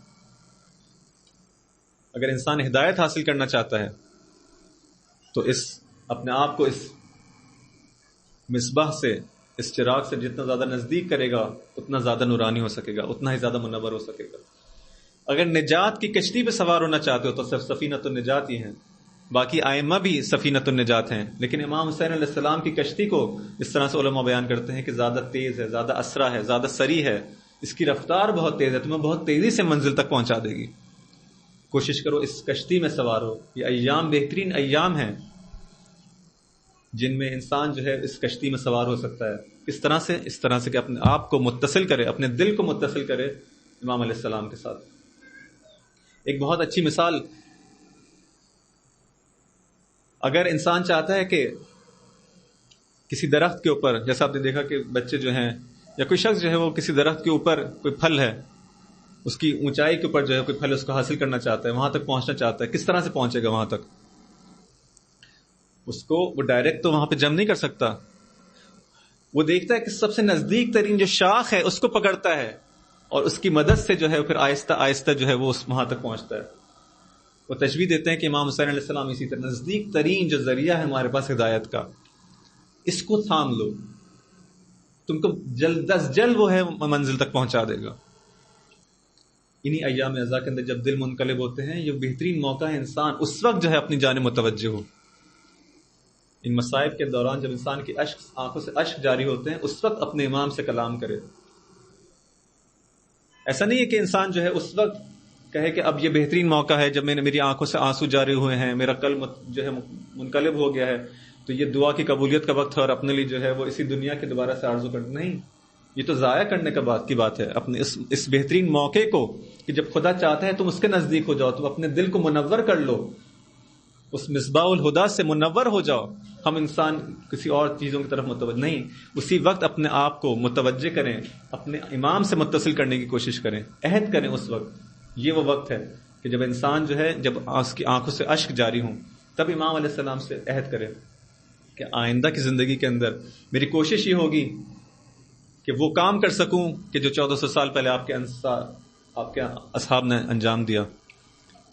اگر انسان ہدایت حاصل کرنا چاہتا ہے تو اپنے آپ کو اس مصباح سے، اس چراغ سے جتنا زیادہ نزدیک کرے گا اتنا زیادہ نورانی ہو سکے گا، اتنا ہی زیادہ منور ہو سکے گا. اگر نجات کی کشتی پہ سوار ہونا چاہتے ہو تو صرف سفینۃ النجات ہی ہیں. باقی ائمہ بھی سفینۃ النجات ہیں، لیکن امام حسین علیہ السلام کی کشتی کو اس طرح سے علماء بیان کرتے ہیں کہ زیادہ تیز ہے، زیادہ اسرع ہے، زیادہ سری ہے، اس کی رفتار بہت تیز ہے، تمہیں بہت تیزی سے منزل تک پہنچا دے گی. کوشش کرو اس کشتی میں سوار ہو. یہ ایام بہترین ایام ہیں. جن میں انسان جو ہے اس کشتی میں سوار ہو سکتا ہے. اس طرح سے کہ اپنے آپ کو متصل کرے، اپنے دل کو متصل کرے امام علیہ السلام کے ساتھ. ایک بہت اچھی مثال، اگر انسان چاہتا ہے کہ کسی درخت کے اوپر، جیسا آپ نے دیکھا کہ بچے جو ہیں یا کوئی شخص جو ہے وہ کسی درخت کے اوپر کوئی پھل ہے، اس کی اونچائی کے اوپر جو ہے کوئی پھل اس کو حاصل کرنا چاہتا ہے، وہاں تک پہنچنا چاہتا ہے، کس طرح سے پہنچے گا وہاں تک؟ اس کو وہ ڈائریکٹ تو وہاں پہ جمپ نہیں کر سکتا. وہ دیکھتا ہے کہ سب سے نزدیک ترین جو شاخ ہے اس کو پکڑتا ہے اور اس کی مدد سے جو ہے پھر آہستہ آہستہ جو ہے وہ وہاں تک پہنچتا ہے. وہ تشبیہ دیتے ہیں کہ امام حسین علیہ السلام اسی طرح نزدیک ترین جو ذریعہ ہے ہمارے پاس ہدایت کا، اس کو تھام لو، تم کو جلد وہ ہے منزل تک پہنچا دے گا. انہی ایام اعزا کے اندر جب دل منقلب ہوتے ہیں، یہ بہترین موقع ہے انسان اس وقت جو ہے اپنی جانب متوجہ ہو. ان مصائب کے دوران جب انسان کی آنکھوں سے اشک جاری ہوتے ہیں، اس وقت اپنے امام سے کلام کرے. ایسا نہیں ہے کہ انسان جو ہے اس وقت کہے کہ اب یہ بہترین موقع ہے جب میری آنکھوں سے آنسو جاری ہوئے ہیں، میرا قلب جو ہے منقلب ہو گیا ہے، تو یہ دعا کی قبولیت کا وقت ہے اور اپنے لیے جو ہے وہ اسی دنیا کے دوبارہ سے آرزو کرنا. نہیں، یہ تو ضائع کرنے کی بات ہے اپنے اس بہترین موقع کو، کہ جب خدا چاہتا ہے تم اس کے نزدیک ہو جاؤ، تم اپنے دل کو منور کر لو، اس مصباح الہدا سے منور ہو جاؤ. ہم انسان کسی اور چیزوں کی طرف متوجہ نہیں، اسی وقت اپنے آپ کو متوجہ کریں، اپنے امام سے متصل کرنے کی کوشش کریں، عہد کریں. اس وقت یہ وہ وقت ہے کہ جب انسان جو ہے جب اس کی آنکھوں سے اشک جاری ہوں، تب امام علیہ السلام سے عہد کرے کہ آئندہ کی زندگی کے اندر میری کوشش یہ ہوگی کہ وہ کام کر سکوں کہ جو 1400 سال پہلے آپ کے اصحاب نے انجام دیا،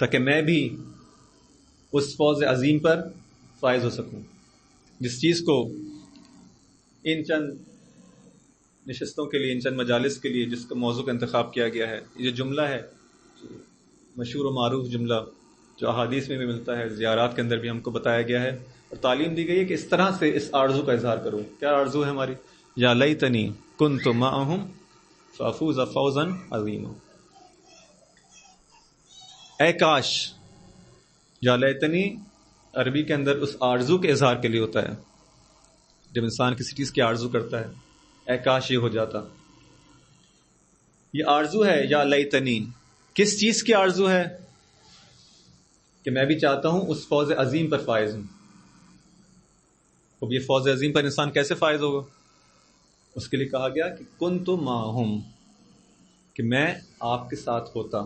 تاکہ میں بھی اس فوز عظیم پر فائز ہو سکوں. جس چیز کو ان چند نشستوں کے لیے، ان چند مجالس کے لیے جس کا موضوع کا انتخاب کیا گیا ہے، یہ جملہ ہے مشہور و معروف جملہ جو احادیث میں بھی ملتا ہے، زیارات کے اندر بھی ہم کو بتایا گیا ہے اور تعلیم دی گئی ہے کہ اس طرح سے اس آرزو کا اظہار کروں. کیا آرزو ہے ہماری؟ یا لیتنی کنت معہم فافوز فوزا عظیما. اے کاش، یا لیتنی عربی کے اندر اس آرزو کے اظہار کے لیے ہوتا ہے. جب انسان کسی چیز کی آرزو کرتا ہے، اے کاش یہ ہو جاتا. یہ آرزو ہے یا لیتنی. کس چیز کی آرزو ہے؟ کہ میں بھی چاہتا ہوں اس فوز عظیم پر فائز ہوں. اب یہ فوز عظیم پر انسان کیسے فائز ہوگا؟ اس کے لیے کہا گیا کہ کنت معہم، کہ میں آپ کے ساتھ ہوتا.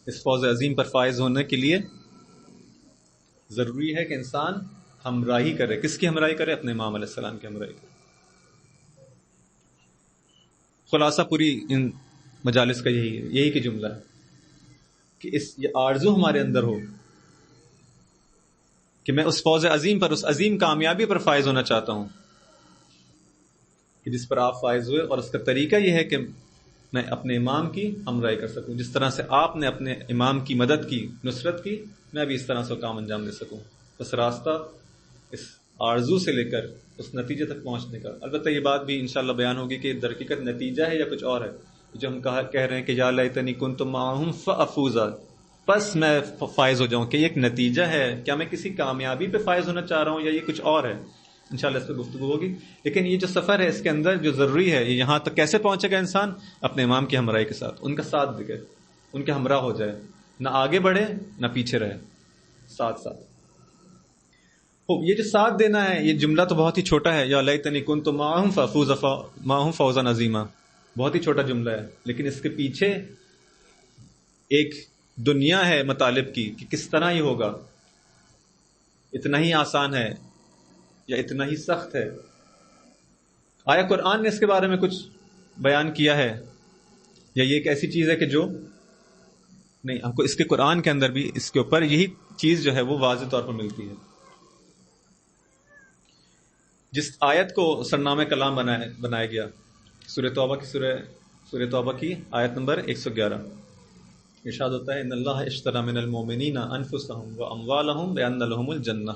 اس فوز عظیم پر فائز ہونے کے لیے ضروری ہے کہ انسان ہمراہی کرے. کس کی ہمراہی کرے؟ اپنے امام علیہ السلام کی ہمراہی کرے. خلاصہ پوری ان مجالس کا یہی کہ جملہ ہے کہ یہ آرزو ہمارے اندر ہو کہ میں اس فوز عظیم پر، اس عظیم کامیابی پر فائز ہونا چاہتا ہوں کہ جس پر آپ فائز ہوئے. اور اس کا طریقہ یہ ہے کہ میں اپنے امام کی ہمراہی کر سکوں. جس طرح سے آپ نے اپنے امام کی مدد کی، نصرت کی، میں بھی اس طرح سے کام انجام دے سکوں. بس راستہ اس آرزو سے لے کر اس نتیجے تک پہنچنے کا. البتہ یہ بات بھی انشاءاللہ بیان ہوگی کہ در حقیقت نتیجہ ہے یا کچھ اور ہے. جو ہم کہہ رہے ہیں کہ یا لیتنی کنت معہم فافوز، بس میں فائز ہو جاؤں، کہ یہ ایک نتیجہ ہے؟ کیا میں کسی کامیابی پہ فائز ہونا چاہ رہا ہوں یا یہ کچھ اور ہے؟ انشاءاللہ اس پہ گفتگو ہوگی. لیکن یہ جو سفر ہے اس کے اندر جو ضروری ہے، یہ یہاں تک کیسے پہنچے گا انسان؟ اپنے امام کی ہمراہی کے ساتھ، ان کا ساتھ دے، ان کے ہمراہ ہو جائے، نہ آگے بڑھے نہ پیچھے رہے، ساتھ ساتھ. یہ جو ساتھ دینا ہے، یہ جملہ تو بہت ہی چھوٹا ہے، یا لیتنی کنت معہم فافوز معہم فوزا عظیما، بہت ہی چھوٹا جملہ ہے، لیکن اس کے پیچھے ایک دنیا ہے مطالب کی کہ کس طرح یہ ہوگا. اتنا ہی آسان ہے یا اتنا ہی سخت ہے؟ آیا قرآن نے اس کے بارے میں کچھ بیان کیا ہے، یا یہ ایک ایسی چیز ہے کہ جو نہیں؟ ہم کو اس کے قرآن کے اندر بھی اس کے اوپر یہی چیز جو ہے وہ واضح طور پر ملتی ہے. جس آیت کو سرنامہ کلام بنایا گیا، سورہ توبہ کی آیت نمبر 111، ارشاد ہوتا ہے ان اللہ اشتری من المؤمنین انفسهم واموالهم بان لهم الجنہ.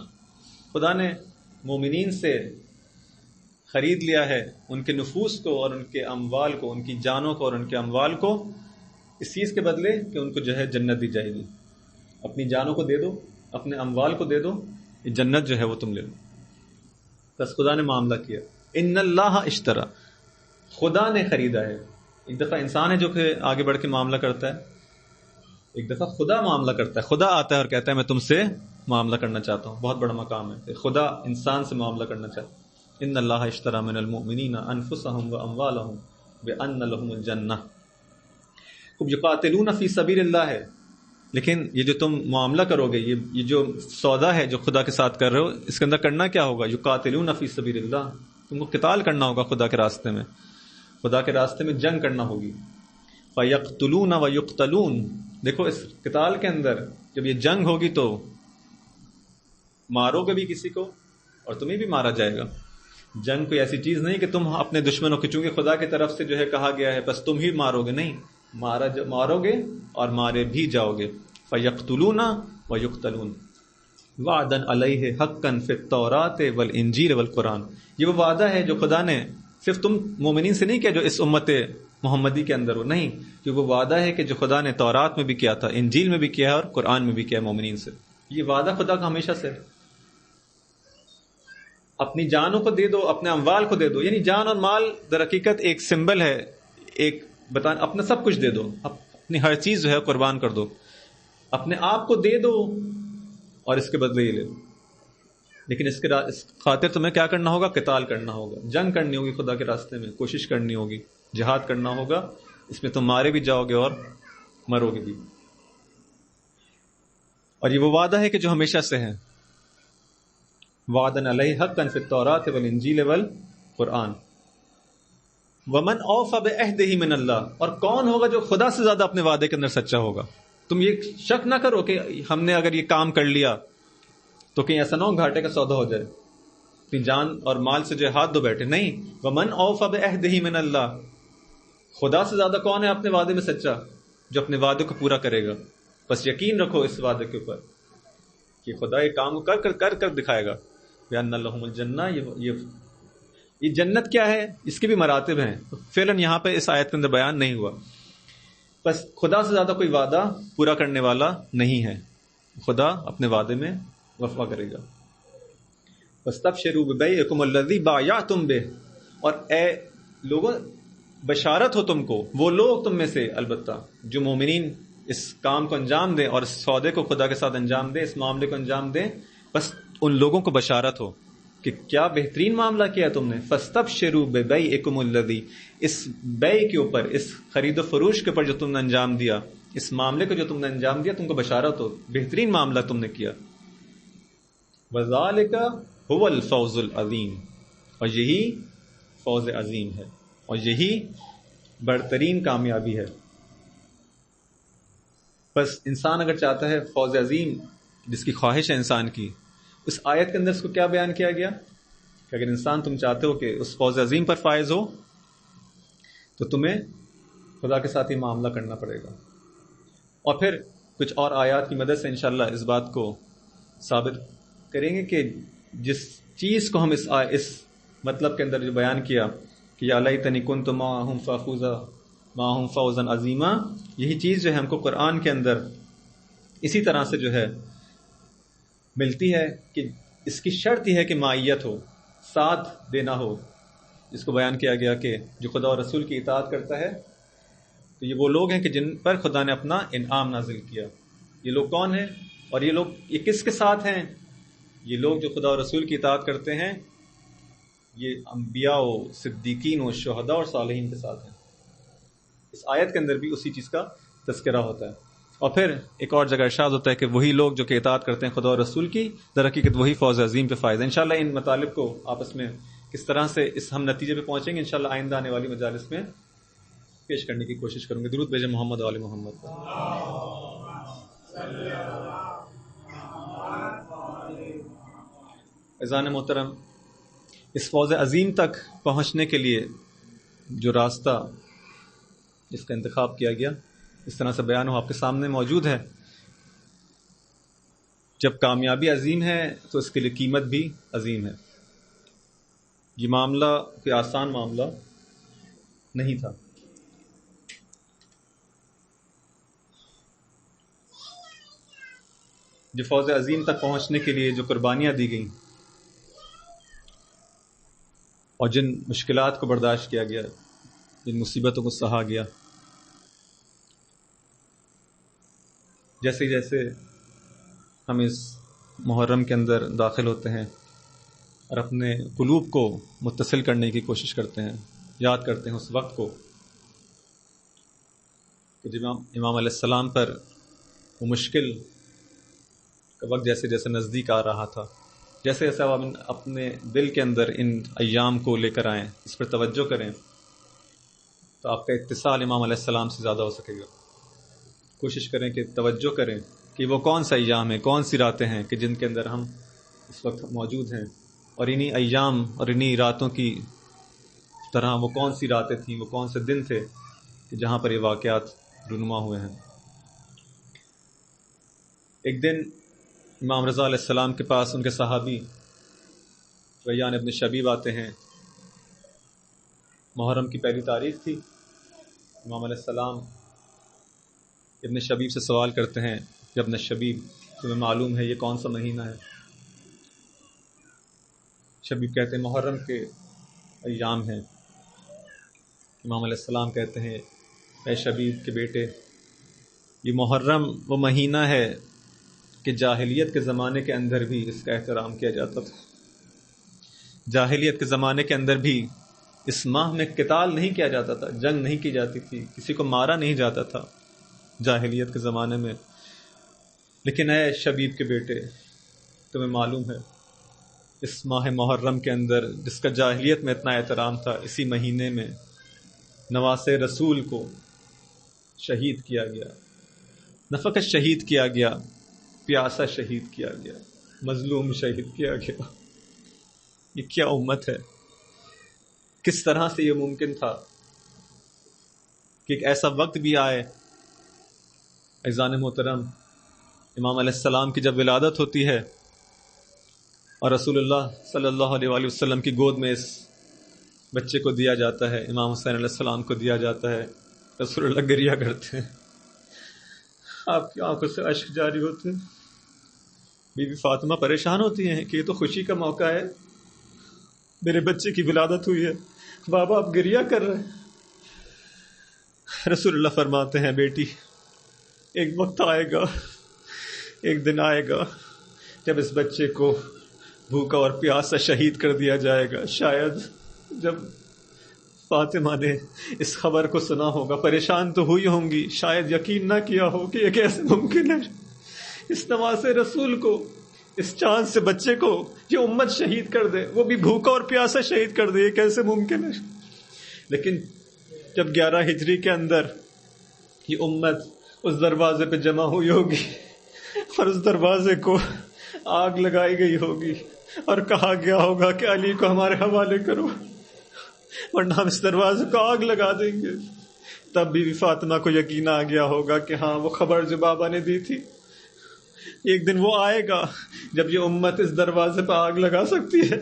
خدا نے مومنین سے خرید لیا ہے ان کے نفوس کو اور ان کے اموال کو، ان کی جانوں کو اور ان کے اموال کو، اس چیز کے بدلے کہ ان کو جو ہے جنت دی جائے گی. اپنی جانوں کو دے دو، اپنے اموال کو دے دو، یہ جنت جو ہے وہ تم لے لو. بس خدا نے معاملہ کیا. ان اللہ اشترا، خدا نے خریدا ہے. ایک دفعہ انسان ہے جو کہ آگے بڑھ کے معاملہ کرتا ہے، ایک دفعہ خدا معاملہ کرتا ہے. خدا آتا ہے اور کہتا ہے میں تم سے معاملہ کرنا چاہتا ہوں. بہت بڑا مقام ہے خدا انسان سے معاملہ کرنا چاہتا ہے. ان اللہ اشترى من المؤمنین انفسهم واموالهم بان لهم الجنہ. خوب یقاتلون فی سبیل اللہ ہے، لیکن یہ جو تم معاملہ کرو گے، یہ جو سودا ہے جو خدا کے ساتھ کر رہے ہو، اس کے اندر کرنا کیا ہوگا؟ یقاتلون فی سبیل اللہ، تم کو قتال کرنا ہوگا خدا کے راستے میں، خدا کے راستے میں جنگ کرنا ہوگی. فیقتلون ویقتلون، دیکھو اس قتال کے اندر جب یہ جنگ ہوگی تو مارو گے بھی کسی کو اور تمہیں بھی مارا جائے گا. جنگ کوئی ایسی چیز نہیں کہ تم اپنے دشمنوں کی، چونکہ خدا کی طرف سے جو ہے کہا گیا ہے بس تم ہی مارو گے، نہیں، مارو گے اور مارے بھی جاؤ گے. فیقتلون ویقتلون وعدا علیہ حقا فی التوراۃ والانجیل والقرآن. یہ وہ وعدہ ہے جو خدا نے صرف تم مومنین سے نہیں کیا جو اس امت محمدی کے اندر ہو، نہیں، کہ وہ وعدہ ہے کہ جو خدا نے تورات میں بھی کیا تھا، انجیل میں بھی کیا ہے اور قرآن میں بھی کیا ہے مومنین سے. یہ وعدہ خدا کا ہمیشہ سے. اپنی جانوں کو دے دو، اپنے اموال کو دے دو، یعنی جان اور مال در حقیقت ایک سمبل ہے، ایک اپنا سب کچھ دے دو، اپنی ہر چیز جو ہے قربان کر دو، اپنے آپ کو دے دو اور اس کے بدلے یہ لے دو. لیکن اس خاطر تمہیں کیا کرنا ہوگا؟ قتال کرنا ہوگا، جنگ کرنی ہوگی خدا کے راستے میں، کوشش کرنی ہوگی، جہاد کرنا ہوگا. اس میں تم مارے بھی جاؤ گے اور مرو گے بھی. اور یہ وہ وعدہ ہے کہ جو ہمیشہ سے ہے. وعدن علیہ حقا فی التوراۃ والانجیل والقرآن. ومن اوفی بعہدہ من اللہ، اور کون ہوگا جو خدا سے زیادہ اپنے وعدے کے اندر سچا ہوگا. تم یہ شک نہ کرو کہ ہم نے اگر یہ کام کر لیا تو کہیں ایسا نہ ہو گھاٹے کا سودا ہو جائے، اپنی جان اور مال سے جو ہے ہاتھ دھو بیٹھے. نہیں، ومن اوفی بعہدہ من اللہ، خدا سے زیادہ کون ہے اپنے وعدے میں سچا؟ جو اپنے وعدے کو پورا کرے گا. بس یقین رکھو اس وعدے کے اوپر کہ خدا یہ کام کر کر دکھائے گا. بِأَنَّ لَهُمُ الْجَنَّةَ، یہ جنت کیا ہے، اس کے بھی مراتب ہیں، فعلاً یہاں پہ اس آیت کے اندر بیان نہیں ہوا. بس خدا سے زیادہ کوئی وعدہ پورا کرنے والا نہیں ہے، خدا اپنے وعدے میں وفا کرے گا. وَاسْتَبْشِرُوا بِبَيْعِكُمُ الَّذِي بَایَعْتُم بِهِ، اور اے لوگوں بشارت ہو تم کو، وہ لوگ تم میں سے البتہ جو مومنین اس کام کو انجام دیں اور اس سودے کو خدا کے ساتھ انجام دیں، اس معاملے کو انجام دیں، بس ان لوگوں کو بشارت ہو کہ کیا بہترین معاملہ کیا تم نے. فَاسْتَبْشِرُوا بِبَيْعِكُمُ الَّذِي، اس بیع کے اوپر، اس خرید و فروش کے اوپر جو تم نے انجام دیا، اس معاملے کو جو تم نے انجام دیا، تم کو بشارت ہو، بہترین معاملہ تم نے کیا. وَذَلِكَ هُوَ الْفَوْزُ الْعَظِيمُ، اور یہی فوز عظیم ہے اور یہی برترین کامیابی ہے. بس انسان اگر چاہتا ہے فوز عظیم، جس کی خواہش ہے انسان کی، اس آیت کے اندر اس کو کیا بیان کیا گیا کہ اگر انسان تم چاہتے ہو کہ اس فوز عظیم پر فائز ہو تو تمہیں خدا کے ساتھ ہی معاملہ کرنا پڑے گا. اور پھر کچھ اور آیات کی مدد سے انشاءاللہ اس بات کو ثابت کریں گے کہ جس چیز کو ہم اس مطلب کے اندر جو بیان کیا کہ یا لیتنی کنت معہم فافوز معہم فوزا عظیما، یہی چیز جو ہے ہم کو قرآن کے اندر اسی طرح سے جو ہے ملتی ہے کہ اس کی شرط یہ ہے کہ معیت ہو، ساتھ دینا ہو. جس کو بیان کیا گیا کہ جو خدا اور رسول کی اطاعت کرتا ہے تو یہ وہ لوگ ہیں کہ جن پر خدا نے اپنا انعام نازل کیا. یہ لوگ کون ہیں اور یہ کس کے ساتھ ہیں؟ یہ لوگ جو خدا اور رسول کی اطاعت کرتے ہیں یہ انبیاء و صدیقین و شہداء اور صالحین کے ساتھ ہیں. اس آیت کے اندر بھی اسی چیز کا تذکرہ ہوتا ہے. اور پھر ایک اور جگہ ارشاد ہوتا ہے کہ وہی لوگ جو کہ اطاعت کرتے ہیں خدا اور رسول کی، در حقیقت وہی فوز عظیم پہ فائز ہے. انشاءاللہ ان مطالب کو آپس میں کس طرح سے ہم نتیجے پہ پہنچیں گے انشاءاللہ آئندہ آنے والی مجالس میں پیش کرنے کی کوشش کروں گے. درود بھیجیں محمد و آل محمد. اذان محترم، اس فوز عظیم تک پہنچنے کے لیے جو راستہ اس کا انتخاب کیا گیا اس طرح سے بیان ہو آپ کے سامنے موجود ہے. جب کامیابی عظیم ہے تو اس کے لیے قیمت بھی عظیم ہے. یہ معاملہ کوئی آسان معاملہ نہیں تھا. جو فوز عظیم تک پہنچنے کے لیے جو قربانیاں دی گئیں اور جن مشکلات کو برداشت کیا گیا، جن مصیبتوں کو سہا گیا، جیسے جیسے ہم اس محرم کے اندر داخل ہوتے ہیں اور اپنے قلوب کو متصل کرنے کی کوشش کرتے ہیں، یاد کرتے ہیں اس وقت کو کہ جب امام علیہ السلام پر وہ مشکل کا وقت جیسے جیسے نزدیک آ رہا تھا، جیسے جیسے آپ اپنے دل کے اندر ان ایام کو لے کر آئیں، اس پر توجہ کریں، تو آپ کا اتصال امام علیہ السلام سے زیادہ ہو سکے گا۔ کوشش کریں کہ توجہ کریں کہ وہ کون سا ایام ہے، کون سی راتیں ہیں کہ جن کے اندر ہم اس وقت موجود ہیں، اور انہی ایام اور انہی راتوں کی طرح وہ کون سی راتیں تھیں، وہ کون سے دن تھے کہ جہاں پر یہ واقعات رونما ہوئے ہیں۔ ایک دن امام رضا علیہ السلام کے پاس ان کے صحابی ریان ابن شبیب آتے ہیں۔ محرم کی پہلی تاریخ تھی۔ امام علیہ السلام ابن شبیب سے سوال کرتے ہیں کہ ابن شبیب، تمہیں معلوم ہے یہ کون سا مہینہ ہے؟ شبیب کہتے ہیں محرم کے ایام ہیں۔ امام علیہ السلام کہتے ہیں اے شبیب کے بیٹے، یہ محرم وہ مہینہ ہے کہ جاہلیت کے زمانے کے اندر بھی اس کا احترام کیا جاتا تھا۔ جاہلیت کے زمانے کے اندر بھی اس ماہ میں قتال نہیں کیا جاتا تھا، جنگ نہیں کی جاتی تھی، کسی کو مارا نہیں جاتا تھا جاہلیت کے زمانے میں۔ لیکن اے شبیب کے بیٹے، تمہیں معلوم ہے اس ماہ محرم کے اندر جس کا جاہلیت میں اتنا احترام تھا، اسی مہینے میں نواسے رسول کو شہید کیا گیا، نہ فقط شہید کیا گیا، پیاسا شہید کیا گیا، مظلوم شہید کیا گیا۔ یہ کیا امت ہے؟ کس طرح سے یہ ممکن تھا کہ ایک ایسا وقت بھی آئے؟ عزیزان محترم، امام علیہ السلام کی جب ولادت ہوتی ہے اور رسول اللہ صلی اللہ علیہ وآلہ وسلم کی گود میں اس بچے کو دیا جاتا ہے، امام حسین علیہ السلام کو دیا جاتا ہے، رسول اللہ گریہ کرتے ہیں، آپ کی آنکھوں سے اشک جاری ہوتے ہیں۔ بی بی فاطمہ پریشان ہوتی ہیں کہ یہ تو خوشی کا موقع ہے، میرے بچے کی ولادت ہوئی ہے، بابا آپ گریہ کر رہے ہیں۔ رسول اللہ فرماتے ہیں بیٹی، ایک وقت آئے گا، ایک دن آئے گا جب اس بچے کو بھوکا اور پیاسا شہید کر دیا جائے گا۔ شاید جب فاطمہ نے اس خبر کو سنا ہوگا، پریشان تو ہوئی ہوں گی، شاید یقین نہ کیا ہو کہ یہ کیسے ممکن ہے، اس نواسے رسول کو، اس چاند سے بچے کو یہ امت شہید کر دے، وہ بھی بھوکا اور پیاسا شہید کر دے، یہ کیسے ممکن ہے۔ لیکن جب 11 ہجری کے اندر یہ امت اس دروازے پہ جمع ہوئی ہوگی اور اس دروازے کو آگ لگائی گئی ہوگی اور کہا گیا ہوگا کہ علی کو ہمارے حوالے کرو ورنہ ہم اس دروازے کو آگ لگا دیں گے، تب بھی فاطمہ کو یقین آ گیا ہوگا کہ ہاں وہ خبر جو بابا نے دی تھی، ایک دن وہ آئے گا جب یہ امت اس دروازے پہ آگ لگا سکتی ہے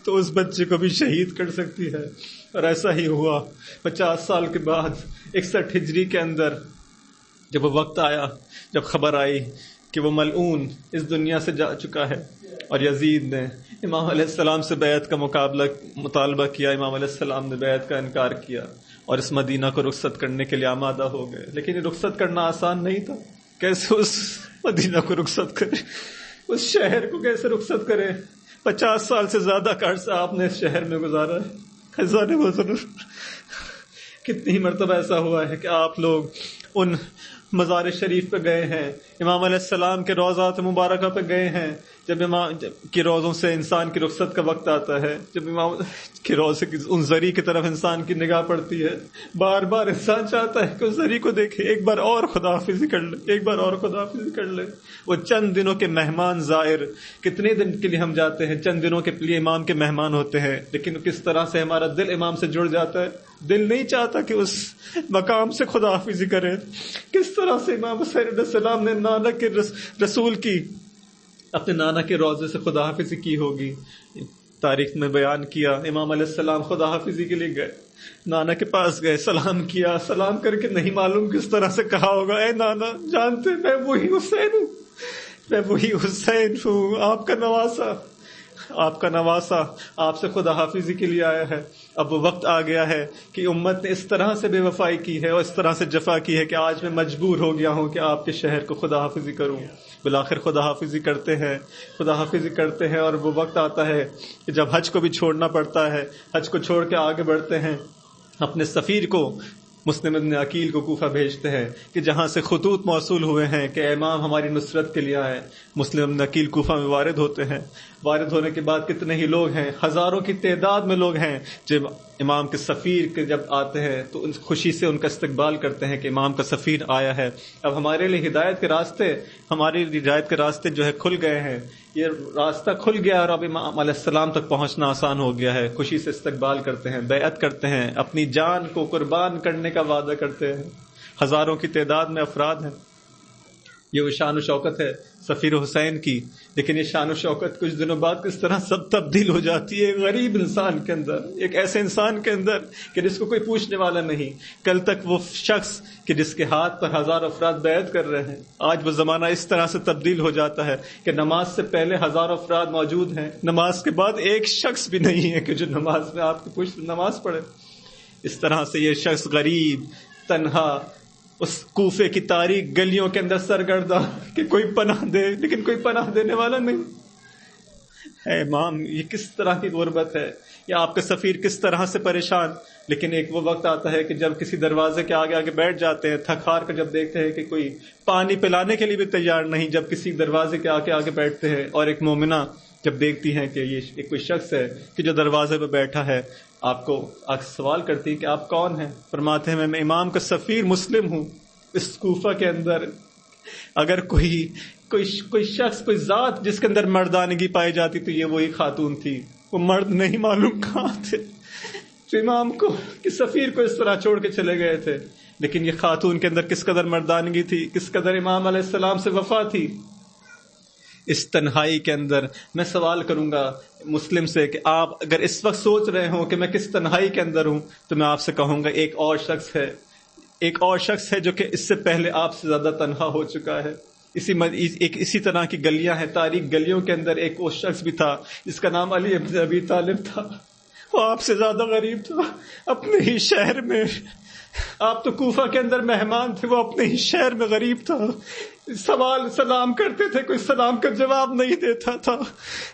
تو اس بچے کو بھی شہید کر سکتی ہے۔ اور ایسا ہی ہوا۔ 50 سال کے بعد 61 ہجری کے اندر جب وہ وقت آیا، جب خبر آئی کہ وہ ملعون اس دنیا سے جا چکا ہے، اور یزید نے امام علیہ السلام سے بیعت کا مطالبہ کیا، امام علیہ السلام نے بیعت کا انکار کیا اور اس مدینہ کو رخصت کرنے کے لیے آمادہ ہو گئے۔ لیکن یہ رخصت کرنا آسان نہیں تھا، کیسے اس مدینہ کو رخصت کرے، اس شہر کو کیسے رخصت کرے؟ 50 سال سے زیادہ کا عرصہ آپ نے اس شہر میں گزارا ہے۔ خزانے بزرگ، کتنی مرتبہ ایسا ہوا ہے کہ آپ لوگ ان مزار شریف پہ گئے ہیں، امام علیہ السلام کے روضات مبارکہ پہ گئے ہیں، جب امام کے روضوں سے انسان کی رخصت کا وقت آتا ہے، جب امام کے روضے کی ان زری کی طرف انسان کی نگاہ پڑتی ہے، بار بار انسان چاہتا ہے کہ اس زری کو دیکھے، ایک بار اور خداحافظی کر لے، ایک بار اور خداحافظی کر لے۔ وہ چند دنوں کے مہمان زائر، کتنے دن کے لیے ہم جاتے ہیں، چند دنوں کے لیے امام کے مہمان ہوتے ہیں، لیکن کس طرح سے ہمارا دل امام سے جڑ جاتا ہے، دل نہیں چاہتا کہ اس مقام سے خداحافظی کرے۔ کس طرح سے امام حسین علیہ السلام نے نانا کے رسول کی، اپنے نانا کے روضے سے خداحافظی کی ہوگی۔ تاریخ میں بیان کیا، امام علیہ السلام خداحافظی کے لیے گئے، نانا کے پاس گئے، سلام کیا، سلام کر کے نہیں معلوم کس طرح سے کہا ہوگا، اے نانا جانتے میں وہی حسین ہوں، میں وہی حسین ہوں، آپ کا نواسا، آپ کا نواسا آپ سے خدا حافظی کے لیے آیا ہے. اب وہ وقت آ گیا ہے کہ امت نے اس طرح سے بے وفائی کی ہے اور اس طرح سے جفا کی ہے کہ آج میں مجبور ہو گیا ہوں کہ آپ کے شہر کو خدا حافظی کروں. بالآخر خدا حافظی کرتے ہیں اور وہ وقت آتا ہے کہ جب حج کو بھی چھوڑنا پڑتا ہے. حج کو چھوڑ کے آگے بڑھتے ہیں. اپنے سفیر کو مسلم ابن عقیل کو کوفہ بھیجتے ہیں کہ جہاں سے خطوط موصول ہوئے ہیں کہ اے امام ہماری نصرت کے لیے آئے. مسلم ابن عقیل کوفہ میں وارد ہوتے ہیں. وارد ہونے کے بعد کتنے ہی لوگ ہیں، ہزاروں کی تعداد میں لوگ ہیں. جب امام کے سفیر کے جب آتے ہیں تو ان خوشی سے ان کا استقبال کرتے ہیں کہ امام کا سفیر آیا ہے. اب ہمارے لیے ہدایت کے راستے جو ہے کھل گئے ہیں. یہ راستہ کھل گیا اور اب امام علیہ السلام تک پہنچنا آسان ہو گیا ہے. خوشی سے استقبال کرتے ہیں، بیعت کرتے ہیں، اپنی جان کو قربان کرنے کا وعدہ کرتے ہیں. ہزاروں کی تعداد میں افراد ہیں. یہ وہ شان و شوکت ہے سفیر حسین کی. لیکن یہ شان و شوکت کچھ دنوں بعد کس طرح سب تبدیل ہو جاتی ہے ایک غریب انسان کے اندر، ایک ایسے انسان کے اندر کہ جس کو کوئی پوچھنے والا نہیں. کل تک وہ شخص کہ جس کے ہاتھ پر ہزار افراد بیعت کر رہے ہیں، آج وہ زمانہ اس طرح سے تبدیل ہو جاتا ہے کہ نماز سے پہلے ہزاروں افراد موجود ہیں، نماز کے بعد ایک شخص بھی نہیں ہے کہ جو نماز میں آپ کی نماز پڑھے. اس طرح سے یہ شخص غریب، تنہا، اس کوفے کی تاریک گلیوں کے اندر سرگرداں کہ کوئی پناہ دے، لیکن کوئی پناہ دینے والا نہیں. اے امام، یہ کس طرح کی غربت ہے، یا آپ کا سفیر کس طرح سے پریشان. لیکن ایک وہ وقت آتا ہے کہ جب کسی دروازے کے آگے بیٹھ جاتے ہیں، تھک ہار کر جب دیکھتے ہیں کہ کوئی پانی پلانے کے لیے بھی تیار نہیں، جب کسی دروازے کے آگے بیٹھتے ہیں اور ایک مومنہ جب دیکھتی ہیں کہ یہ ایک کوئی شخص ہے کہ جو دروازے پہ بیٹھا ہے، آپ کو سوال کرتی ہے کہ آپ کون ہیں؟ فرماتے ہیں میں امام کا سفیر مسلم ہوں. اس کوفہ کے اندر اگر کوئی شخص، کوئی ذات جس کے اندر مردانگی پائی جاتی تو یہ وہی خاتون تھی. وہ مرد نہیں معلوم کہاں تھے، تو امام کو کہ سفیر کو اس طرح چھوڑ کے چلے گئے تھے. لیکن یہ خاتون کے اندر کس قدر مردانگی تھی، کس قدر امام علیہ السلام سے وفا تھی. اس تنہائی کے اندر میں سوال کروں گا مسلم سے کہ آپ اگر اس وقت سوچ رہے ہوں کہ میں کس تنہائی کے اندر ہوں، تو میں آپ سے کہوں گا ایک اور شخص ہے جو کہ اس سے پہلے آپ سے زیادہ تنہا ہو چکا ہے. اسی طرح کی گلیاں ہیں، تاریک گلیوں کے اندر ایک وہ شخص بھی تھا جس کا نام علی ابن ابی طالب تھا. وہ آپ سے زیادہ غریب تھا اپنے ہی شہر میں. آپ تو کوفہ کے اندر مہمان تھے، وہ اپنے ہی شہر میں غریب تھا. سلام کرتے تھے، کوئی سلام کا جواب نہیں دیتا تھا.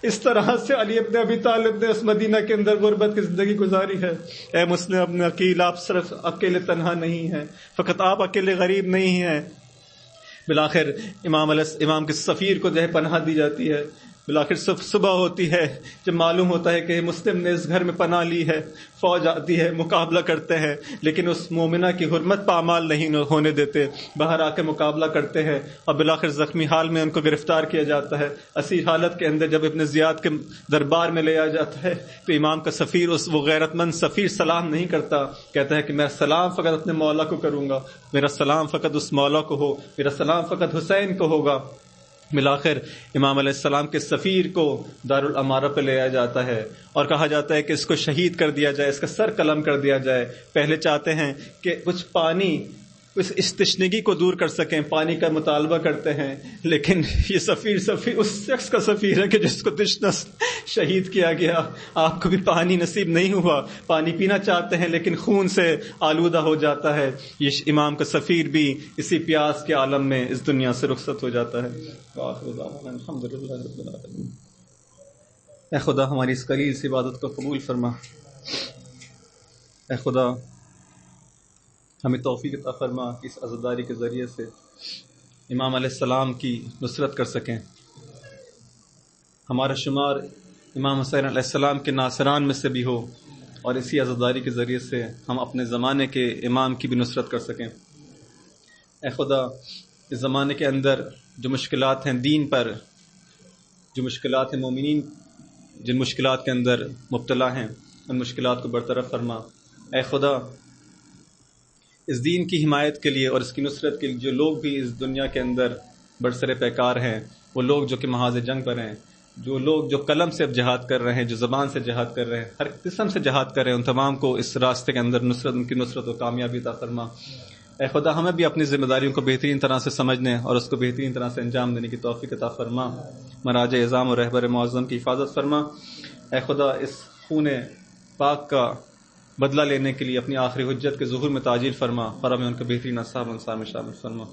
اس طرح سے علی ابن ابی طالب نے اس مدینہ کے اندر غربت کی زندگی گزاری ہے. اے مسلم ابن عقیل، آپ صرف اکیلے تنہا نہیں ہیں، فقط آپ اکیلے غریب نہیں ہیں. بالآخر امام کے سفیر کو جو ہے پناہ دی جاتی ہے. بالآخر صبح ہوتی ہے، جب معلوم ہوتا ہے کہ مسلم نے اس گھر میں پناہ لی ہے. فوج آتی ہے، مقابلہ کرتے ہیں، لیکن اس مومنہ کی حرمت پامال نہیں ہونے دیتے. باہر آ کے مقابلہ کرتے ہیں اور بالآخر زخمی حال میں ان کو گرفتار کیا جاتا ہے. اسیر حالت کے اندر جب ابن زیاد کے دربار میں لے آیا جاتا ہے تو امام کا سفیر، وہ غیرت مند سفیر سلام نہیں کرتا. کہتا ہے کہ میں سلام فقط اپنے مولا کو کروں گا، میرا سلام فقط اس مولا کو ہو، میرا سلام فقط حسین کو ہوگا. بالآخر امام علیہ السلام کے سفیر کو دارالامارہ پہ لے آیا جاتا ہے اور کہا جاتا ہے کہ اس کو شہید کر دیا جائے، اس کا سر قلم کر دیا جائے. پہلے چاہتے ہیں کہ کچھ پانی اس تشنگی کو دور کر سکیں، پانی کا مطالبہ کرتے ہیں. لیکن یہ سفیر اس شخص کا سفیر ہے کہ جس کو تشنا شہید کیا گیا. آپ کو بھی پانی نصیب نہیں ہوا، پانی پینا چاہتے ہیں لیکن خون سے آلودہ ہو جاتا ہے. یہ امام کا سفیر بھی اسی پیاس کے عالم میں اس دنیا سے رخصت ہو جاتا ہے. الحمدللہ رب العالمین. اے خدا ہماری اس قلیل سی عبادت کو قبول فرما. اے خدا ہمیں توفیق عطا فرما کہ اس عزاداری کے ذریعے سے امام علیہ السلام کی نصرت کر سکیں. ہمارا شمار امام حسین علیہ السلام کے ناصران میں سے بھی ہو اور اسی عزاداری کے ذریعے سے ہم اپنے زمانے کے امام کی بھی نصرت کر سکیں. اے خدا اس زمانے کے اندر جو مشکلات ہیں دین پر، جو مشکلات ہیں مومنین جن مشکلات کے اندر مبتلا ہیں، ان مشکلات کو برطرف فرما. اے خدا اس دین کی حمایت کے لیے اور اس کی نصرت کے لیے جو لوگ بھی اس دنیا کے اندر برسر پیکار ہیں، وہ لوگ جو کہ محاذ جنگ پر ہیں، جو لوگ جو قلم سے اب جہاد کر رہے ہیں، جو زبان سے جہاد کر رہے ہیں، ہر قسم سے جہاد کر رہے ہیں، ان تمام کو اس راستے کے اندر ان کی نصرت و کامیابی عطا فرما. اے خدا ہمیں بھی اپنی ذمہ داریوں کو بہترین طرح سے سمجھنے اور اس کو بہترین طرح سے انجام دینے کی توفیق عطا فرما. مراج اعظام اور رہبر معظم کی حفاظت فرما. اے خدا اس خون پاک کا بدلہ لینے کے لیے اپنی آخری حجت کے ظہور میں تعجیل فرما اور ہمیں ان کے بہترین اصحاب انصار میں شامل فرما.